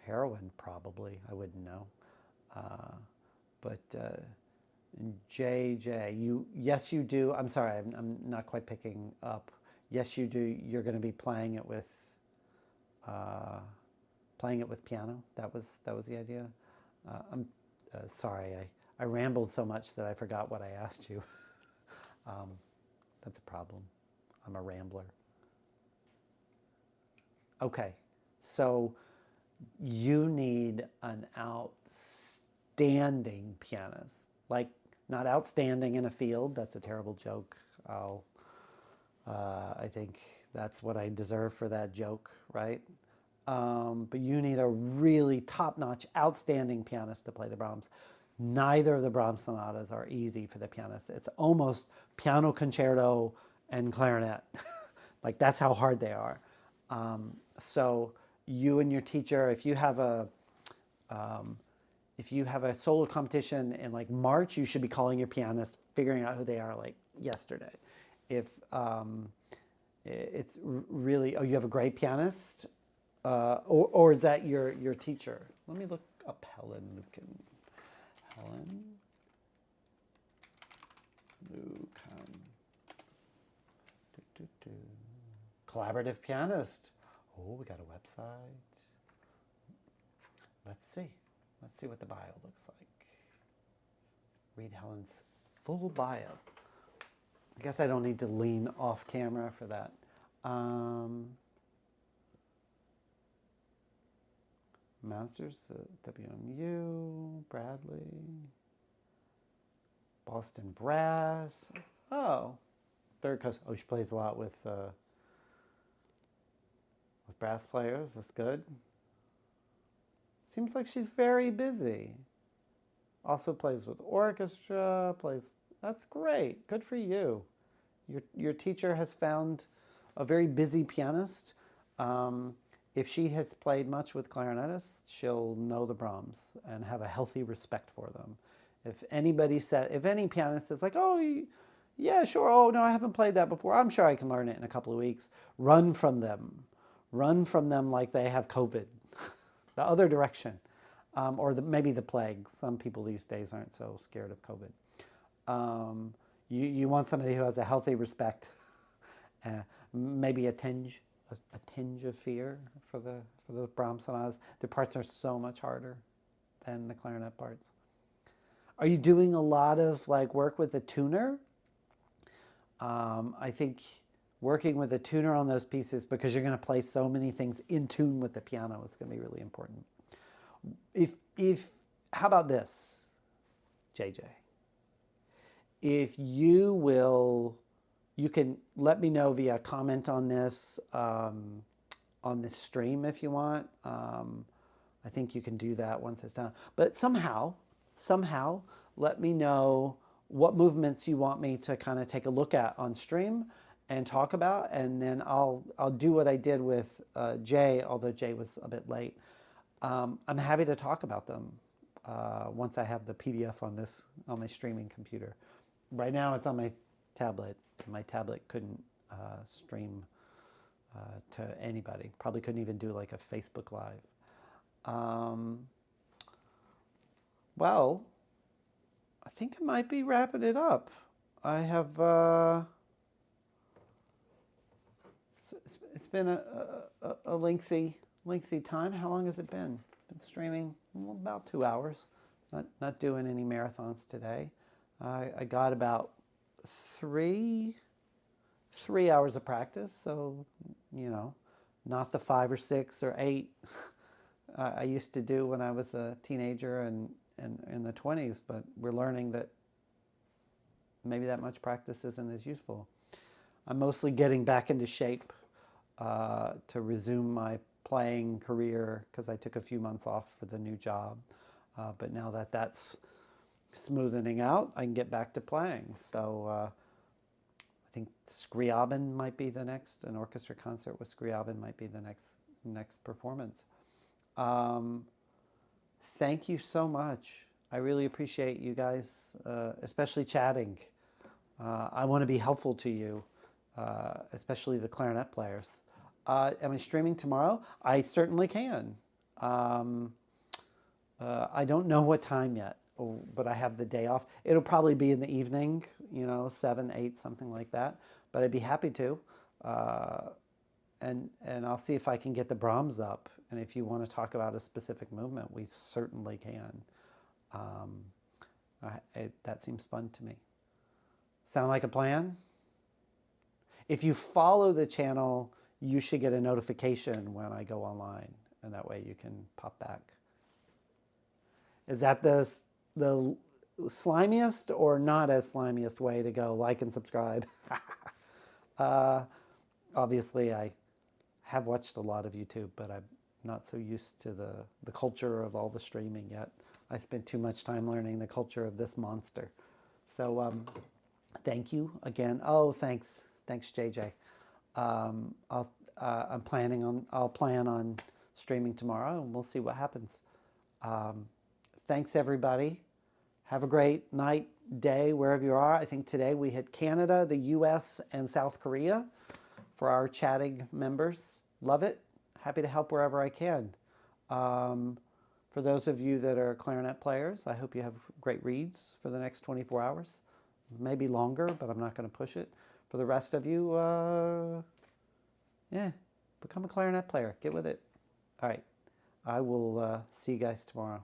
heroin probably. I wouldn't know, but JJ, yes you do. I'm sorry, I'm not quite picking up. Yes you do. You're going to be playing it with piano. That was the idea. I'm sorry. I rambled so much that I forgot what I asked you. That's a problem. I'm a rambler. Okay, so you need an outstanding pianist. Like, not outstanding in a field. That's a terrible joke. I think that's what I deserve for that joke, right? But you need a really top-notch, outstanding pianist to play the Brahms. Neither of the Brahms sonatas are easy for the pianist. It's almost piano concerto and clarinet. Like, that's how hard they are. So you and your teacher, if you have a solo competition in like March, you should be calling your pianist, figuring out who they are like yesterday. If it's really, oh, you have a great pianist, or is that your teacher? Let me look up Helen Lucan. Helen Lucan. Collaborative pianist. Oh, we got a website. Let's see what the bio looks like. Read Helen's full bio. I guess I don't need to lean off camera for that. Masters at WMU, Bradley, Boston Brass. Oh, Third Coast. Oh, she plays a lot with brass players. That's good. Seems like she's very busy. Also plays with orchestra. That's great. Good for you. Your teacher has found a very busy pianist. If she has played much with clarinetists, she'll know the Brahms and have a healthy respect for them. If any pianist is like, oh, yeah, sure, oh, no, I haven't played that before, I'm sure I can learn it in a couple of weeks, run from them. Run from them like they have COVID, the other direction, or maybe the plague. Some people these days aren't so scared of COVID. You want somebody who has a healthy respect, maybe a tinge of fear for the Brahms sonatas. The parts are so much harder than the clarinet parts. Are you doing a lot of like work with a tuner? I think working with a tuner on those pieces, because you're going to play so many things in tune with the piano, is going to be really important. How about this, JJ? If you can let me know via comment on this stream if you want. I think you can do that once it's done. But somehow, let me know what movements you want me to kind of take a look at on stream and talk about, and then I'll do what I did with Jay, although Jay was a bit late. I'm happy to talk about them once I have the PDF on my streaming computer. Right now, it's on my tablet. My tablet couldn't stream to anybody. Probably couldn't even do like a Facebook Live. Well, I think I might be wrapping it up. I have. It's been a lengthy time. How long has it been? Been streaming about 2 hours. Not doing any marathons today. I got about three hours of practice. So, not the 5 or 6 or 8 I used to do when I was a teenager and in the 20s. But we're learning that maybe that much practice isn't as useful. I'm mostly getting back into shape to resume my playing career because I took a few months off for the new job. But now that that's smoothing out, I can get back to playing. So I think Scriabin might be the next, an orchestra concert with Scriabin might be the next performance. Thank you so much. I really appreciate you guys, especially chatting. I want to be helpful to you, especially the clarinet players. Am I streaming tomorrow? I certainly can. I don't know what time yet, but I have the day off. It'll probably be in the evening, 7, 8, something like that. But I'd be happy to. And I'll see if I can get the Brahms up. And if you want to talk about a specific movement, we certainly can. That seems fun to me. Sound like a plan? If you follow the channel, you should get a notification when I go online, and that way you can pop back. Is that the slimiest or not as slimiest way to go? Like and subscribe. Obviously, I have watched a lot of YouTube, but I'm not so used to the culture of all the streaming yet. I spent too much time learning the culture of this monster. So thank you again. Oh, thanks, JJ. I'll plan on streaming tomorrow, and we'll see what happens. Thanks everybody. Have a great night, day, wherever you are. I think today we hit Canada, the US, and South Korea for our chatting members. Love it. Happy to help wherever I can. For those of you that are clarinet players, I hope you have great reads for the next 24 hours. Maybe longer, but I'm not going to push it. For the rest of you, become a clarinet player. Get with it. All right. I will see you guys tomorrow.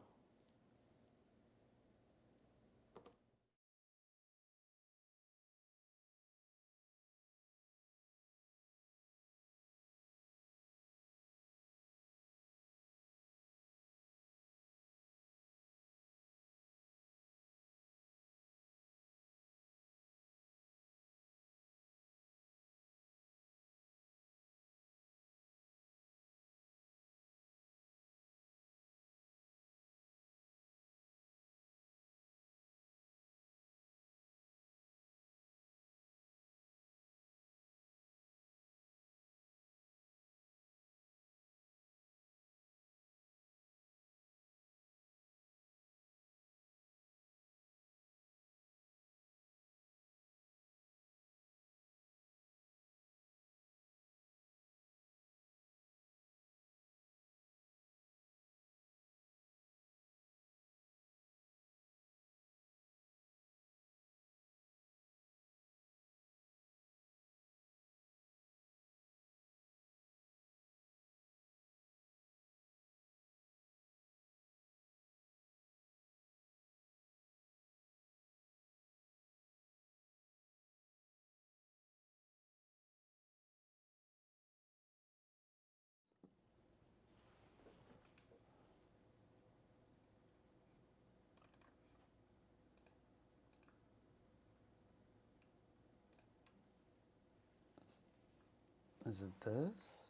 Is it this?